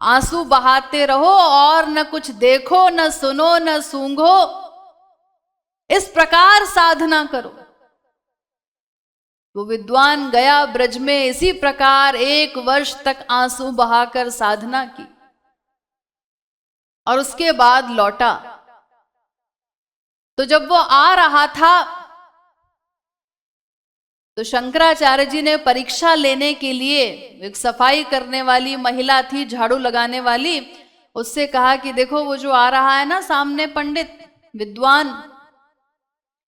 आंसू बहाते रहो और न कुछ देखो, न सुनो, न सूंघो। इस प्रकार साधना करो। वो विद्वान गया ब्रज में, इसी प्रकार 1 वर्ष तक आंसू बहाकर साधना की और उसके बाद लौटा। तो जब वो आ रहा था तो शंकराचार्य जी ने परीक्षा लेने के लिए, एक सफाई करने वाली महिला थी, झाड़ू लगाने वाली, उससे कहा कि देखो वो जो आ रहा है ना सामने पंडित विद्वान,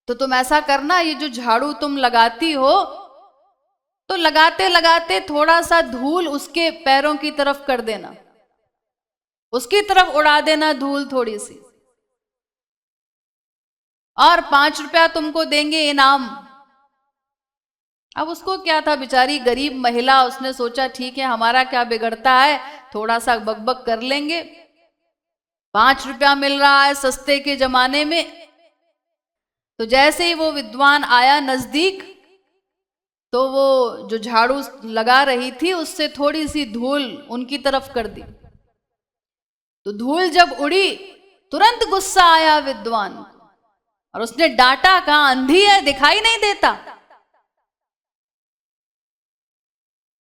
तो तुम ऐसा करना, ये जो झाड़ू तुम लगाती हो तो लगाते लगाते थोड़ा सा धूल उसके पैरों की तरफ कर देना, उसकी तरफ उड़ा देना धूल थोड़ी सी। और 5 रुपया तुमको देंगे इनाम। अब उसको क्या था, बेचारी गरीब महिला, उसने सोचा ठीक है हमारा क्या बिगड़ता है, थोड़ा सा बकबक कर लेंगे, 5 रुपया मिल रहा है सस्ते के जमाने में। तो जैसे ही वो विद्वान आया नजदीक, तो वो जो झाड़ू लगा रही थी उससे थोड़ी सी धूल उनकी तरफ कर दी। तो धूल जब उड़ी, तुरंत गुस्सा आया विद्वान को और उसने डांटा, कहा अंधी है, दिखाई नहीं देता।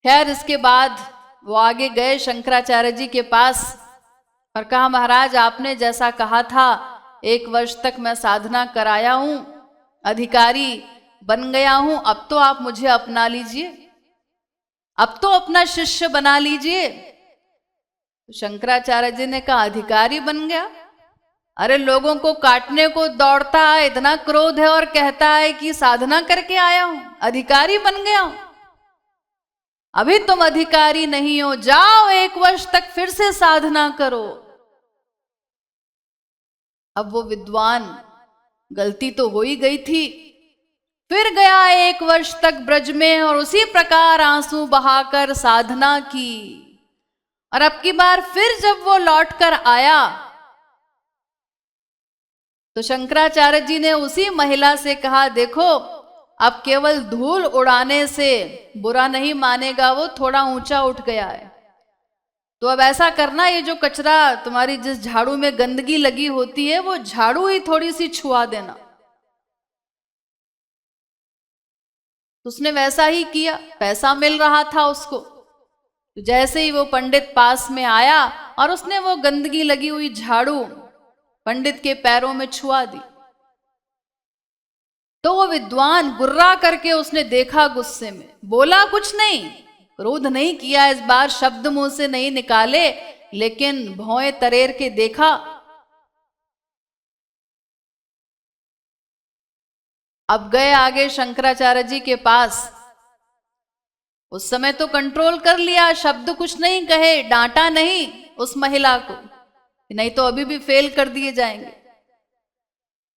खैर इसके बाद वो आगे गए शंकराचार्य जी के पास और कहा महाराज आपने जैसा कहा था 1 वर्ष तक मैं साधना कराया हूं, अधिकारी बन गया हूं, अब तो आप मुझे अपना लीजिए, अब तो अपना शिष्य बना लीजिए। तो शंकराचार्य जी ने कहा अधिकारी बन गया? अरे लोगों को काटने को दौड़ता है, इतना क्रोध है और कहता है कि साधना करके आया हूं, अधिकारी बन गया हूं। अभी तुम अधिकारी नहीं हो, जाओ 1 वर्ष तक फिर से साधना करो। अब वो विद्वान, गलती तो हो ही गई थी, फिर गया 1 वर्ष तक ब्रज में और उसी प्रकार आंसू बहाकर साधना की। और अब की बार फिर जब वो लौट कर आया तो शंकराचार्य जी ने उसी महिला से कहा देखो अब केवल धूल उड़ाने से बुरा नहीं मानेगा, वो थोड़ा ऊंचा उठ गया है, तो अब ऐसा करना, ये जो कचरा तुम्हारी जिस झाड़ू में गंदगी लगी होती है वो झाड़ू ही थोड़ी सी छुआ देना। तो उसने वैसा ही किया, पैसा मिल रहा था उसको। तो जैसे ही वो पंडित पास में आया और उसने वो गंदगी लगी हुई झाड़ू पंडित के पैरों में छुआ दी, तो वो विद्वान गुर्रा करके उसने देखा, गुस्से में बोला कुछ नहीं, क्रोध नहीं किया इस बार, शब्द मुंह से नहीं निकाले, लेकिन भौएं तरेर के देखा। अब गए आगे शंकराचार्य जी के पास, उस समय तो कंट्रोल कर लिया, शब्द कुछ नहीं कहे, डांटा नहीं उस महिला को, नहीं तो अभी भी फेल कर दिए जाएंगे।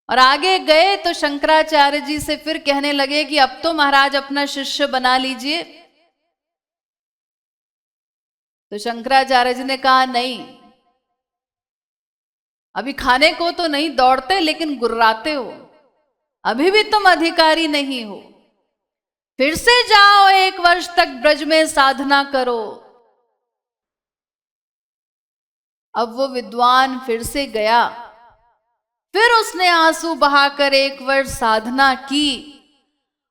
और आगे गए तो शंकराचार्य जी से फिर कहने लगे कि अब तो महाराज अपना शिष्य बना लीजिए। तो शंकराचार्य जी ने कहा नहीं, अभी खाने को तो नहीं दौड़ते लेकिन गुर्राते हो, अभी भी तुम अधिकारी नहीं हो, फिर से जाओ 1 वर्ष तक ब्रज में साधना करो। अब वो विद्वान फिर से गया, फिर उसने आंसू बहाकर 1 वर्ष साधना की।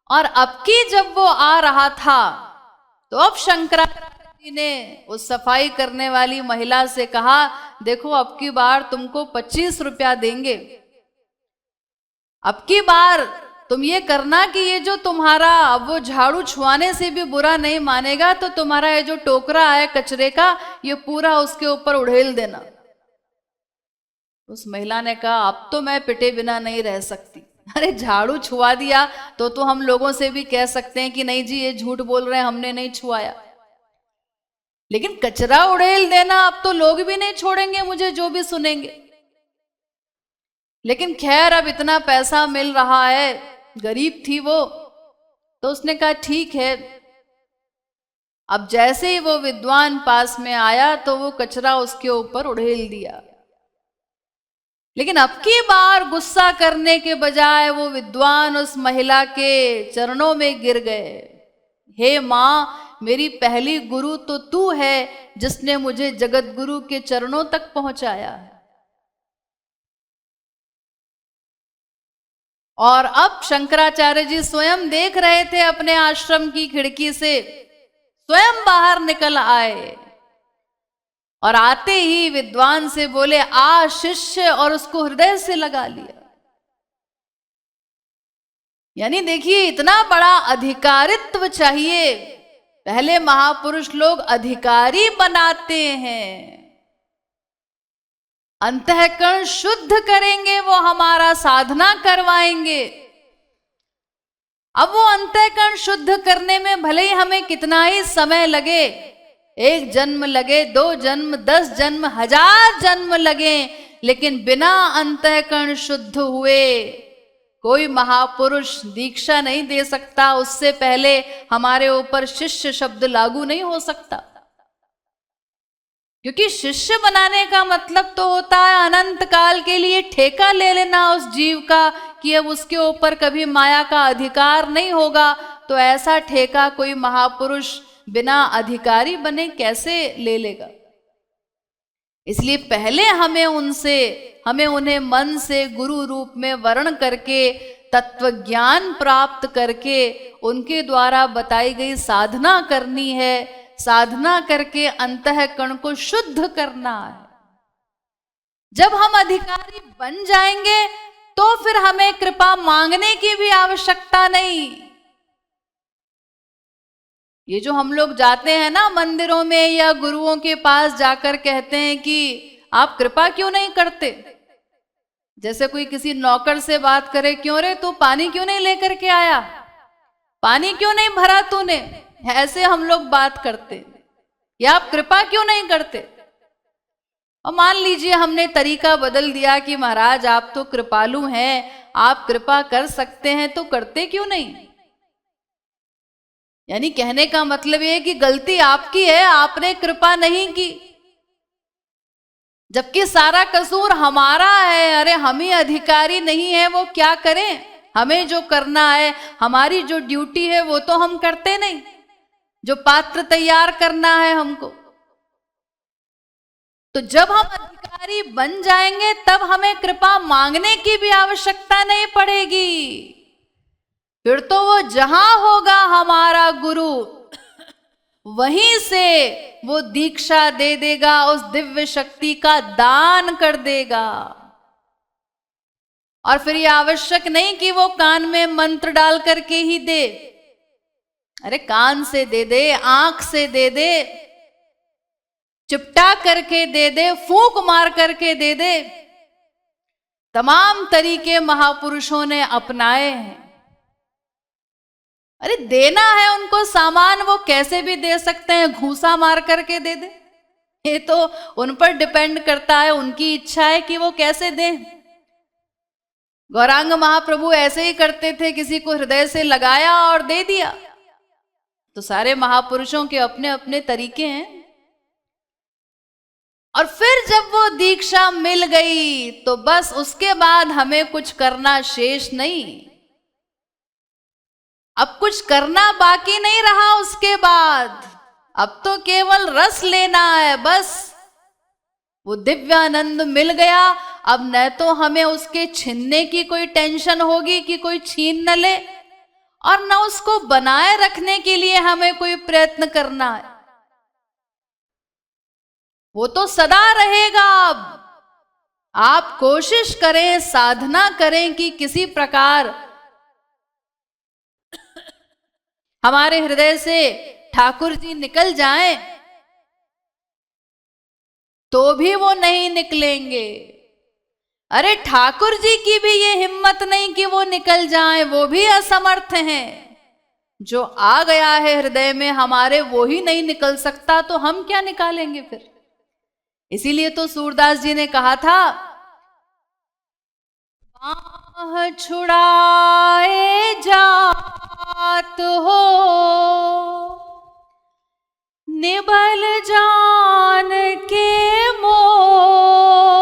और अब की जब वो आ रहा था तो अब शंकराचार्य जी ने उस सफाई करने वाली महिला से कहा देखो अब की बार तुमको 25 रुपया देंगे, अब की बार तुम ये करना कि ये जो तुम्हारा, अब वो झाड़ू छुआने से भी बुरा नहीं मानेगा, तो तुम्हारा ये जो टोकरा है कचरे का ये पूरा उसके ऊपर उड़ेल देना। उस महिला ने कहा अब तो मैं पिटे बिना नहीं रह सकती, अरे झाड़ू छुआ दिया तो हम लोगों से भी कह सकते हैं कि नहीं जी ये झूठ बोल रहे हैं, हमने नहीं छुआया, लेकिन कचरा उड़ेल देना अब तो लोग भी नहीं छोड़ेंगे मुझे, जो भी सुनेंगे। लेकिन खैर अब इतना पैसा मिल रहा है, गरीब थी वो, तो उसने कहा ठीक है। अब जैसे ही वो विद्वान पास में आया तो वो कचरा उसके ऊपर उड़ेल दिया, लेकिन अब की बार गुस्सा करने के बजाय वो विद्वान उस महिला के चरणों में गिर गए। हे माँ, मेरी पहली गुरु तो तू है जिसने मुझे जगत गुरु के चरणों तक पहुंचाया है। और अब शंकराचार्य जी स्वयं देख रहे थे अपने आश्रम की खिड़की से, स्वयं बाहर निकल आए और आते ही विद्वान से बोले आ शिष्य, और उसको हृदय से लगा लिया। यानी देखिए इतना बड़ा अधिकारित्व चाहिए, पहले महापुरुष लोग अधिकारी बनाते हैं, अंतःकरण शुद्ध करेंगे, वो हमारा साधना करवाएंगे। अब वो अंतःकरण शुद्ध करने में भले ही हमें कितना ही समय लगे, 1 जन्म लगे, 2 जन्म, 10 जन्म, 1000 जन्म लगे, लेकिन बिना अंतःकरण शुद्ध हुए कोई महापुरुष दीक्षा नहीं दे सकता, उससे पहले हमारे ऊपर शिष्य शब्द लागू नहीं हो सकता। क्योंकि शिष्य बनाने का मतलब तो होता है अनंत काल के लिए ठेका ले लेना उस जीव का, कि अब उसके ऊपर कभी माया का अधिकार नहीं होगा। तो ऐसा ठेका कोई महापुरुष बिना अधिकारी बने कैसे ले लेगा? इसलिए पहले हमें उन्हें मन से गुरु रूप में वर्ण करके, तत्व ज्ञान प्राप्त करके, उनके द्वारा बताई गई साधना करनी है। साधना करके अंतःकरण को शुद्ध करना है। जब हम अधिकारी बन जाएंगे तो फिर हमें कृपा मांगने की भी आवश्यकता नहीं। ये जो हम लोग जाते हैं ना मंदिरों में या गुरुओं के पास जाकर कहते हैं कि आप कृपा क्यों नहीं करते, जैसे कोई किसी नौकर से बात करे, क्यों रे तू पानी क्यों नहीं लेकर के आया, पानी क्यों नहीं भरा तूने, ऐसे हम लोग बात करते। या आप कृपा क्यों नहीं करते? और मान लीजिए हमने तरीका बदल दिया कि महाराज आप तो कृपालु हैं, आप कृपा कर सकते हैं, तो करते क्यों नहीं? यानी कहने का मतलब ये है कि गलती आपकी है, आपने कृपा नहीं की, जबकि सारा कसूर हमारा है। अरे हम ही अधिकारी नहीं है, वो क्या करें? हमें जो करना है, हमारी जो ड्यूटी है वो तो हम करते नहीं, जो पात्र तैयार करना है हमको। तो जब हम अधिकारी बन जाएंगे तब हमें कृपा मांगने की भी आवश्यकता नहीं पड़ेगी। फिर तो वो जहां होगा हमारा गुरु, वहीं से वो दीक्षा दे देगा, उस दिव्य शक्ति का दान कर देगा। और फिर ये आवश्यक नहीं कि वो कान में मंत्र डाल करके ही दे। अरे कान से दे दे, आंख से दे दे, चिपटा करके दे दे, फूंक मार करके दे दे। तमाम तरीके महापुरुषों ने अपनाए हैं। अरे देना है उनको सामान, वो कैसे भी दे सकते हैं, घूसा मार करके दे दे। ये तो उन पर डिपेंड करता है, उनकी इच्छा है कि वो कैसे दें। गौरांग महाप्रभु ऐसे ही करते थे, किसी को हृदय से लगाया और दे दिया। तो सारे महापुरुषों के अपने अपने तरीके हैं। और फिर जब वो दीक्षा मिल गई तो बस उसके बाद हमें कुछ करना शेष नहीं। अब कुछ करना बाकी नहीं रहा उसके बाद, अब तो केवल रस लेना है बस। वो दिव्यानंद मिल गया, अब न तो हमें उसके छीनने की कोई टेंशन होगी कि कोई छीन न ले, और न उसको बनाए रखने के लिए हमें कोई प्रयत्न करना है। वो तो सदा रहेगा। अब आप कोशिश करें, साधना करें कि किसी प्रकार हमारे हृदय से ठाकुर जी निकल जाएं, तो भी वो नहीं निकलेंगे। अरे ठाकुर जी की भी ये हिम्मत नहीं कि वो निकल जाएं, वो भी असमर्थ हैं। जो आ गया है हृदय में हमारे, वो ही नहीं निकल सकता, तो हम क्या निकालेंगे फिर? इसीलिए तो सूरदास जी ने कहा था, बाह छुड़ाए जात हो, निबल जान के मोय,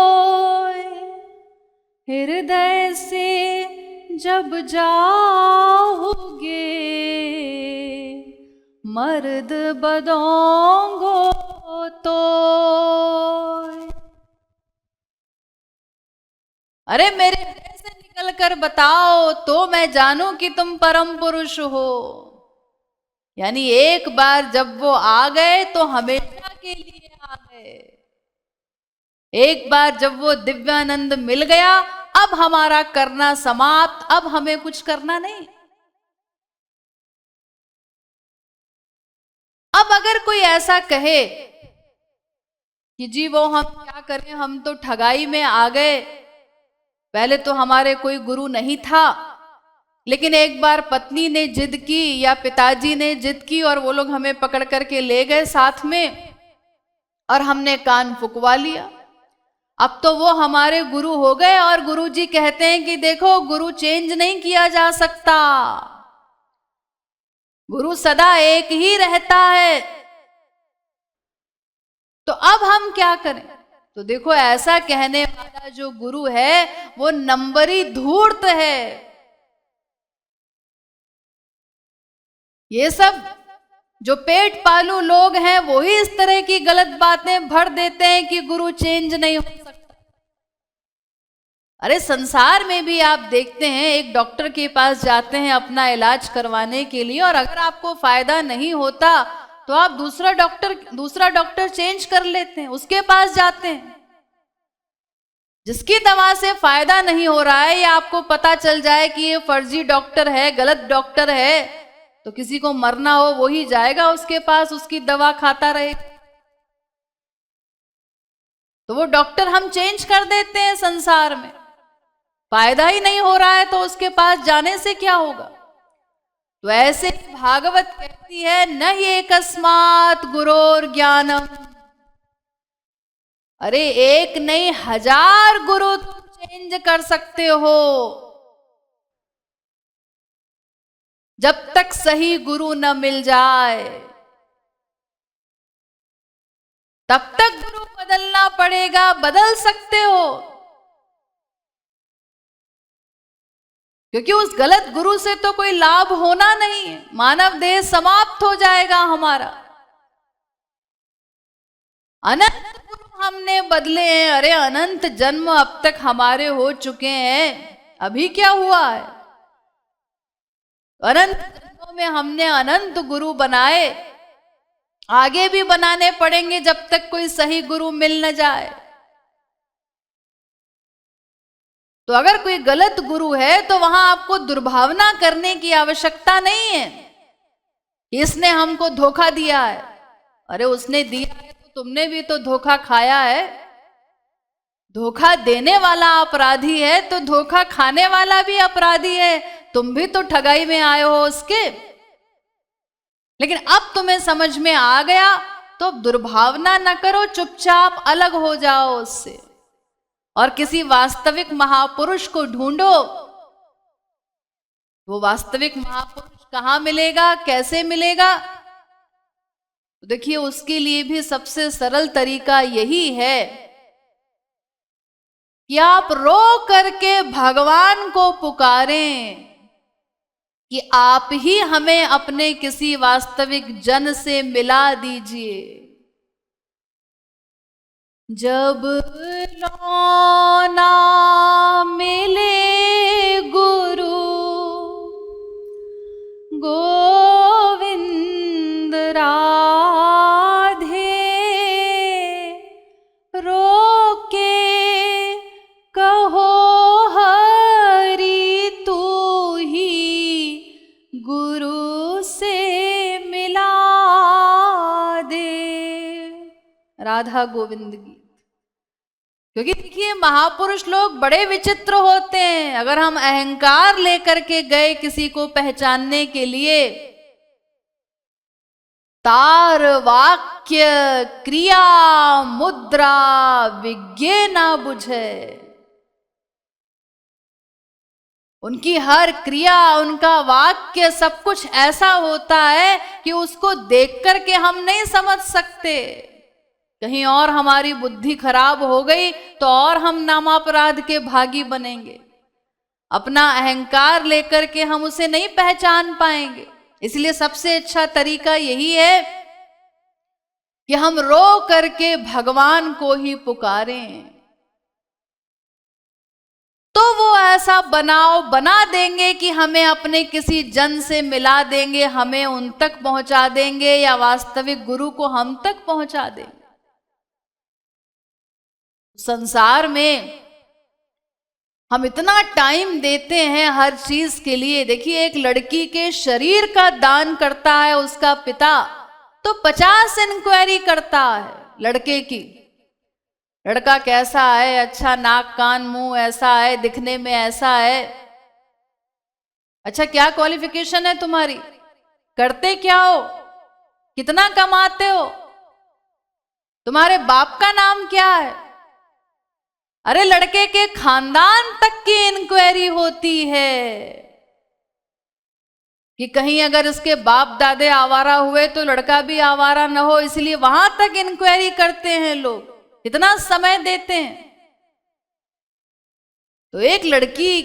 हृदय से जब जाओगे, मर्द बदोंगो तो। अरे मेरे हृदय से निकल कर बताओ तो मैं जानूं कि तुम परम पुरुष हो। यानी एक बार जब वो आ गए तो हमेशा के लिए आ गए। एक बार जब वो दिव्यानंद मिल गया, अब हमारा करना समाप्त, अब हमें कुछ करना नहीं। अब अगर कोई ऐसा कहे कि जी वो हम क्या करें, हम तो ठगाई में आ गए, पहले तो हमारे कोई गुरु नहीं था, लेकिन एक बार पत्नी ने जिद की या पिताजी ने जिद की और वो लोग हमें पकड़ करके ले गए साथ में, और हमने कान फुकवा लिया। अब तो वो हमारे गुरु हो गए और गुरु जी कहते हैं कि देखो गुरु चेंज नहीं किया जा सकता, गुरु सदा एक ही रहता है। तो अब हम क्या करें? तो देखो ऐसा कहने वाला जो गुरु है वो नंबरी धूर्त है। ये सब जो पेट पालू लोग हैं वो ही इस तरह की गलत बातें भर देते हैं कि गुरु चेंज नहीं हो सकता। अरे संसार में भी आप देखते हैं, एक डॉक्टर के पास जाते हैं अपना इलाज करवाने के लिए, और अगर आपको फायदा नहीं होता तो आप दूसरा डॉक्टर चेंज कर लेते हैं, उसके पास जाते हैं। जिसकी दवा से फायदा नहीं हो रहा है या आपको पता चल जाए कि ये फर्जी डॉक्टर है, गलत डॉक्टर है, तो किसी को मरना हो वो ही जाएगा उसके पास, उसकी दवा खाता रहे। तो वो डॉक्टर हम चेंज कर देते हैं संसार में। फायदा ही नहीं हो रहा है तो उसके पास जाने से क्या होगा? तो ऐसे भागवत कहती है, न ये अकस्मात गुरोर ज्ञानम। अरे एक नहीं 1000 गुरु तुम चेंज कर सकते हो, जब तक सही गुरु न मिल जाए तब तक गुरु बदलना पड़ेगा। बदल सकते हो क्योंकि उस गलत गुरु से तो कोई लाभ होना नहीं है, मानव देह समाप्त हो जाएगा हमारा। अनंत गुरु हमने बदले हैं। अरे अनंत जन्म अब तक हमारे हो चुके हैं, अभी क्या हुआ है? अनंत जन्मों में हमने अनंत गुरु बनाए, आगे भी बनाने पड़ेंगे जब तक कोई सही गुरु मिल न जाए। तो अगर कोई गलत गुरु है तो वहां आपको दुर्भावना करने की आवश्यकता नहीं है, इसने हमको धोखा दिया है। अरे उसने दिया है तो तुमने भी तो धोखा खाया है। धोखा देने वाला अपराधी है तो धोखा खाने वाला भी अपराधी है, तुम भी तो ठगाई में आए हो उसके। लेकिन अब तुम्हें समझ में आ गया तो दुर्भावना न करो, चुपचाप अलग हो जाओ उससे और किसी वास्तविक महापुरुष को ढूंढो। वो वास्तविक महापुरुष कहाँ मिलेगा, कैसे मिलेगा? तो देखिए उसके लिए भी सबसे सरल तरीका यही है कि आप रो करके भगवान को पुकारें कि आप ही हमें अपने किसी वास्तविक जन से मिला दीजिए। जब ना मिले गुरु गोविंद राधे, रोके कहो हरि तू ही गुरु से मिला दे। राधा गोविंद गीत। क्योंकि देखिए महापुरुष लोग बड़े विचित्र होते हैं। अगर हम अहंकार लेकर के गए किसी को पहचानने के लिए, तार वाक्य क्रिया मुद्रा विज्ञे ना बुझे। उनकी हर क्रिया, उनका वाक्य, सब कुछ ऐसा होता है कि उसको देख करके हम नहीं समझ सकते। कहीं और हमारी बुद्धि खराब हो गई तो और हम नामापराध के भागी बनेंगे। अपना अहंकार लेकर के हम उसे नहीं पहचान पाएंगे। इसलिए सबसे अच्छा तरीका यही है कि हम रो करके भगवान को ही पुकारें, तो वो ऐसा बना देंगे कि हमें अपने किसी जन से मिला देंगे, हमें उन तक पहुंचा देंगे या वास्तविक गुरु को हम तक पहुंचा देंगे। संसार में हम इतना टाइम देते हैं हर चीज के लिए। देखिए एक लड़की के शरीर का दान करता है उसका पिता तो 50 इंक्वायरी करता है लड़के की। लड़का कैसा है, अच्छा नाक कान मुंह ऐसा है, दिखने में ऐसा है, अच्छा क्या क्वालिफिकेशन है तुम्हारी, करते क्या हो, कितना कमाते हो, तुम्हारे बाप का नाम क्या है, अरे लड़के के खानदान तक की इंक्वायरी होती है कि कहीं अगर इसके बाप दादे आवारा हुए तो लड़का भी आवारा न हो, इसलिए वहां तक इंक्वायरी करते हैं लोग, इतना समय देते हैं। तो एक लड़की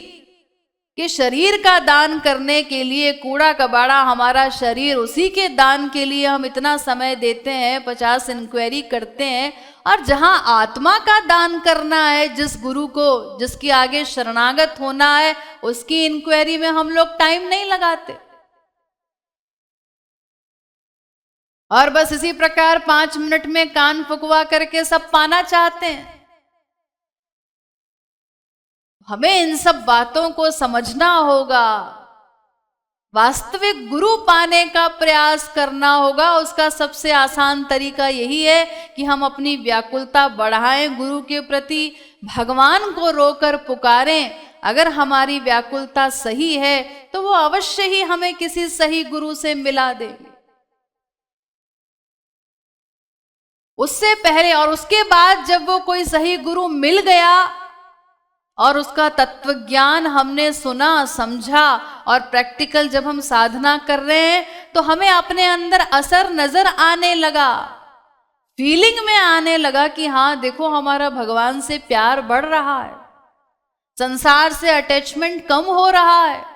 के शरीर का दान करने के लिए, कूड़ा कबाड़ा हमारा शरीर, उसी के दान के लिए हम इतना समय देते हैं, 50 इंक्वायरी करते हैं। और जहां आत्मा का दान करना है, जिस गुरु को, जिसके आगे शरणागत होना है, उसकी इंक्वायरी में हम लोग टाइम नहीं लगाते। और बस इसी प्रकार 5 मिनट में कान फुकवा करके सब पाना चाहते हैं। हमें इन सब बातों को समझना होगा, वास्तविक गुरु पाने का प्रयास करना होगा। उसका सबसे आसान तरीका यही है कि हम अपनी व्याकुलता बढ़ाएं गुरु के प्रति, भगवान को रोकर पुकारें। अगर हमारी व्याकुलता सही है तो वो अवश्य ही हमें किसी सही गुरु से मिला देंगे। उससे पहले और उसके बाद जब वो कोई सही गुरु मिल गया और उसका तत्व ज्ञान हमने सुना, समझा, और प्रैक्टिकल जब हम साधना कर रहे हैं तो हमें अपने अंदर असर नजर आने लगा, फीलिंग में आने लगा कि हाँ देखो हमारा भगवान से प्यार बढ़ रहा है, संसार से अटैचमेंट कम हो रहा है।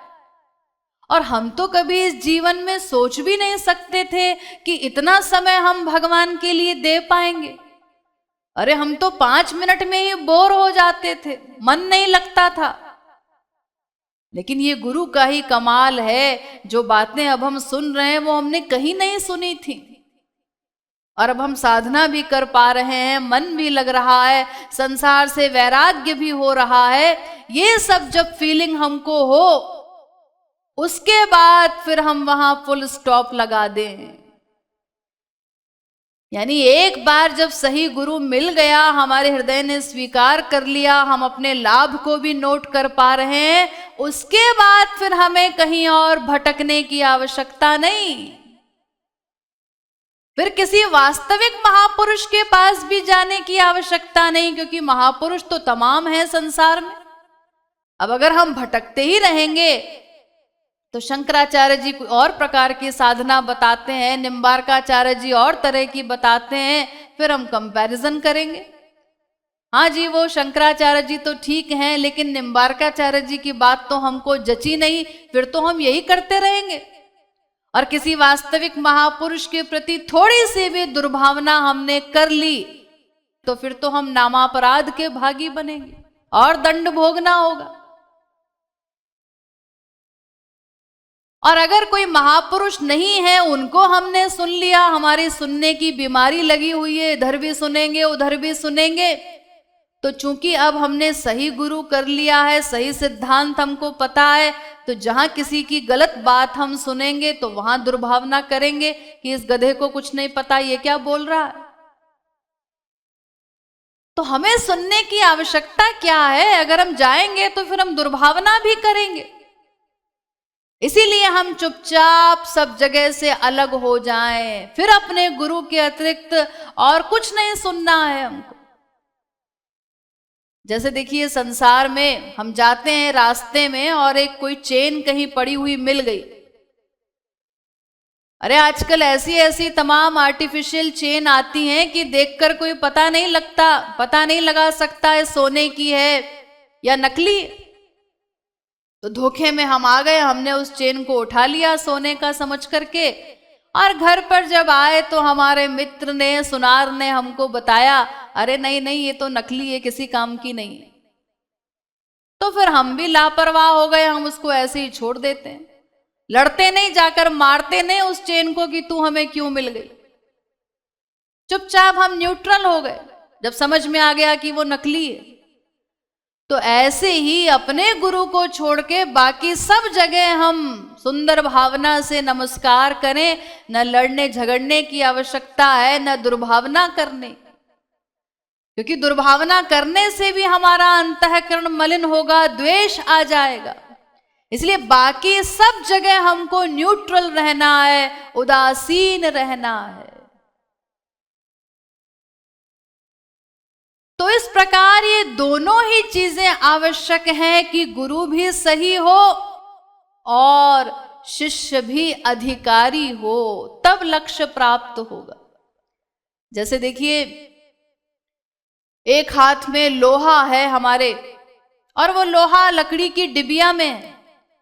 और हम तो कभी इस जीवन में सोच भी नहीं सकते थे कि इतना समय हम भगवान के लिए दे पाएंगे। अरे हम तो 5 मिनट में ही बोर हो जाते थे, मन नहीं लगता था। लेकिन ये गुरु का ही कमाल है, जो बातें अब हम सुन रहे हैं वो हमने कहीं नहीं सुनी थी। और अब हम साधना भी कर पा रहे हैं, मन भी लग रहा है, संसार से वैराग्य भी हो रहा है। ये सब जब फीलिंग हमको हो, उसके बाद फिर हम वहां फुल स्टॉप लगा दें। यानी एक बार जब सही गुरु मिल गया, हमारे हृदय ने स्वीकार कर लिया, हम अपने लाभ को भी नोट कर पा रहे हैं, उसके बाद फिर हमें कहीं और भटकने की आवश्यकता नहीं। फिर किसी वास्तविक महापुरुष के पास भी जाने की आवश्यकता नहीं, क्योंकि महापुरुष तो तमाम है संसार में। अब अगर हम भटकते ही रहेंगे तो शंकराचार्य जी और प्रकार की साधना बताते हैं, निम्बारकाचार्य जी और तरह की बताते हैं, फिर हम कंपैरिजन करेंगे। हाँ जी, वो शंकराचार्य जी तो ठीक हैं, लेकिन निम्बारकाचार्य जी की बात तो हमको जची नहीं, फिर तो हम यही करते रहेंगे। और किसी वास्तविक महापुरुष के प्रति थोड़ी सी भी दुर्भावना हमने कर ली तो फिर तो हम नामापराध के भागी बनेंगे और दंड भोगना होगा। और अगर कोई महापुरुष नहीं है, उनको हमने सुन लिया, हमारी सुनने की बीमारी लगी हुई है, इधर भी सुनेंगे उधर भी सुनेंगे, तो चूंकि अब हमने सही गुरु कर लिया है, सही सिद्धांत हमको पता है, तो जहां किसी की गलत बात हम सुनेंगे तो वहां दुर्भावना करेंगे कि इस गधे को कुछ नहीं पता, ये क्या बोल रहा है। तो हमें सुनने की आवश्यकता क्या है? अगर हम जाएंगे तो फिर हम दुर्भावना भी करेंगे। इसीलिए हम चुपचाप सब जगह से अलग हो जाएं, फिर अपने गुरु के अतिरिक्त और कुछ नहीं सुनना है हमको। जैसे देखिए, संसार में हम जाते हैं रास्ते में और एक कोई चेन कहीं पड़ी हुई मिल गई। अरे आजकल ऐसी ऐसी तमाम आर्टिफिशियल चेन आती हैं कि देखकर कोई पता नहीं लगा सकता है सोने की है या नकली। तो धोखे में हम आ गए, हमने उस चेन को उठा लिया सोने का समझ करके, और घर पर जब आए तो हमारे मित्र ने, सुनार ने हमको बताया, अरे नहीं नहीं ये तो नकली है, किसी काम की नहीं है। तो फिर हम भी लापरवाह हो गए, हम उसको ऐसे ही छोड़ देते हैं, लड़ते नहीं, जाकर मारते नहीं उस चेन को कि तू हमें क्यों मिल गई। चुपचाप हम न्यूट्रल हो गए जब समझ में आ गया कि वो नकली है। तो ऐसे ही अपने गुरु को छोड़ के बाकी सब जगह हम सुंदर भावना से नमस्कार करें। न लड़ने झगड़ने की आवश्यकता है, न दुर्भावना करने, क्योंकि दुर्भावना करने से भी हमारा अंतःकरण मलिन होगा, द्वेष आ जाएगा। इसलिए बाकी सब जगह हमको न्यूट्रल रहना है, उदासीन रहना है। तो इस प्रकार ये दोनों ही चीजें आवश्यक हैं कि गुरु भी सही हो और शिष्य भी अधिकारी हो, तब लक्ष्य प्राप्त होगा। जैसे देखिए, एक हाथ में लोहा है हमारे, और वो लोहा लकड़ी की डिबिया में है,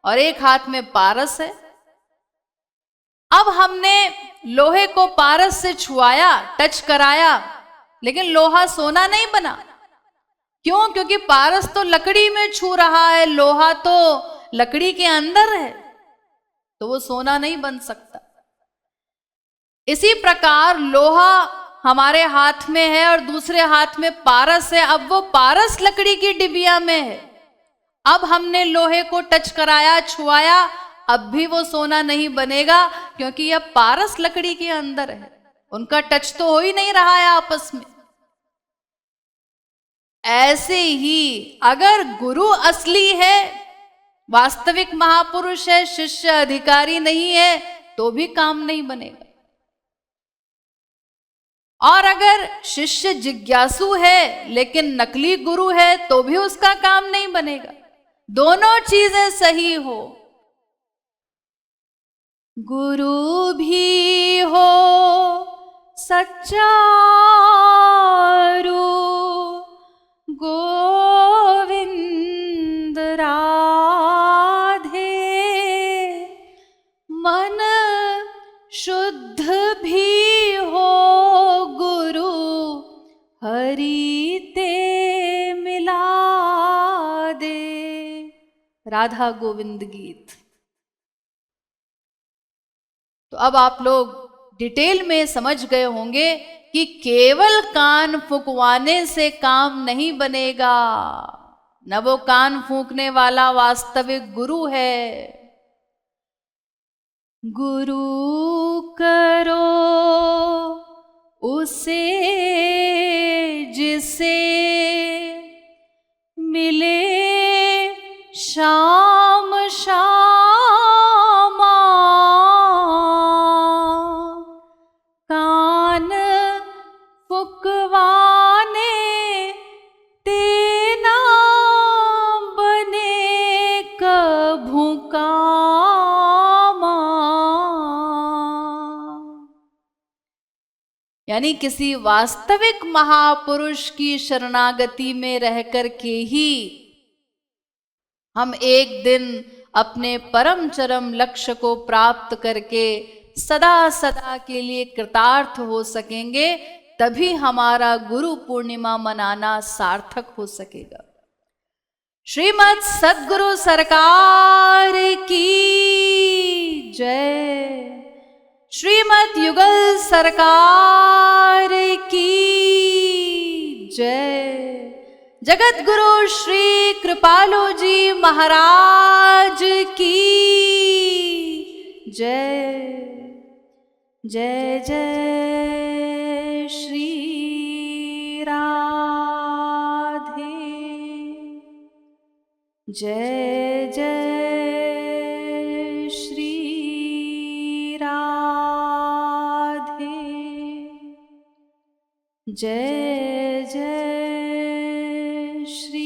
और एक हाथ में पारस है। अब हमने लोहे को पारस से छुआया, टच कराया, लेकिन लोहा सोना नहीं बना। क्यों? क्योंकि पारस तो लकड़ी में छू रहा है, लोहा तो लकड़ी के अंदर है, तो वो सोना नहीं बन सकता। इसी प्रकार लोहा हमारे हाथ में है और दूसरे हाथ में पारस है। अब वो पारस लकड़ी की डिबिया में है, अब हमने लोहे को टच कराया, छुआया, अब भी वो सोना नहीं बनेगा, क्योंकि यह पारस लकड़ी के अंदर है, उनका टच तो हो ही नहीं रहा है आपस में। ऐसे ही अगर गुरु असली है, वास्तविक महापुरुष है, शिष्य अधिकारी नहीं है, तो भी काम नहीं बनेगा। और अगर शिष्य जिज्ञासु है लेकिन नकली गुरु है, तो भी उसका काम नहीं बनेगा। दोनों चीजें सही हो, गुरु भी हो सच्चा, गोविंद राधे, मन शुद्ध भी हो गुरु हरि ते मिला दे। राधा गोविंद गीत। तो अब आप लोग डिटेल में समझ गए होंगे कि केवल कान फूंकवाने से काम नहीं बनेगा, न वो कान फूंकने वाला वास्तविक गुरु है। गुरु करो उसे जिसे मिले शाम शामा, कान फुकवाने तेना बने कभू कामा। यानी किसी वास्तविक महापुरुष की शरणागति में रहकर के ही हम एक दिन अपने परम चरम लक्ष्य को प्राप्त करके सदा सदा के लिए कृतार्थ हो सकेंगे। तभी हमारा गुरु पूर्णिमा मनाना सार्थक हो सकेगा। श्रीमद् सद्गुरु सरकार की जय। श्रीमद् युगल सरकार की जय। जगत गुरु श्री कृपालु जी महाराज की जय। जय जय श्री राधे। जय जय श्री राधे। जय जय श्री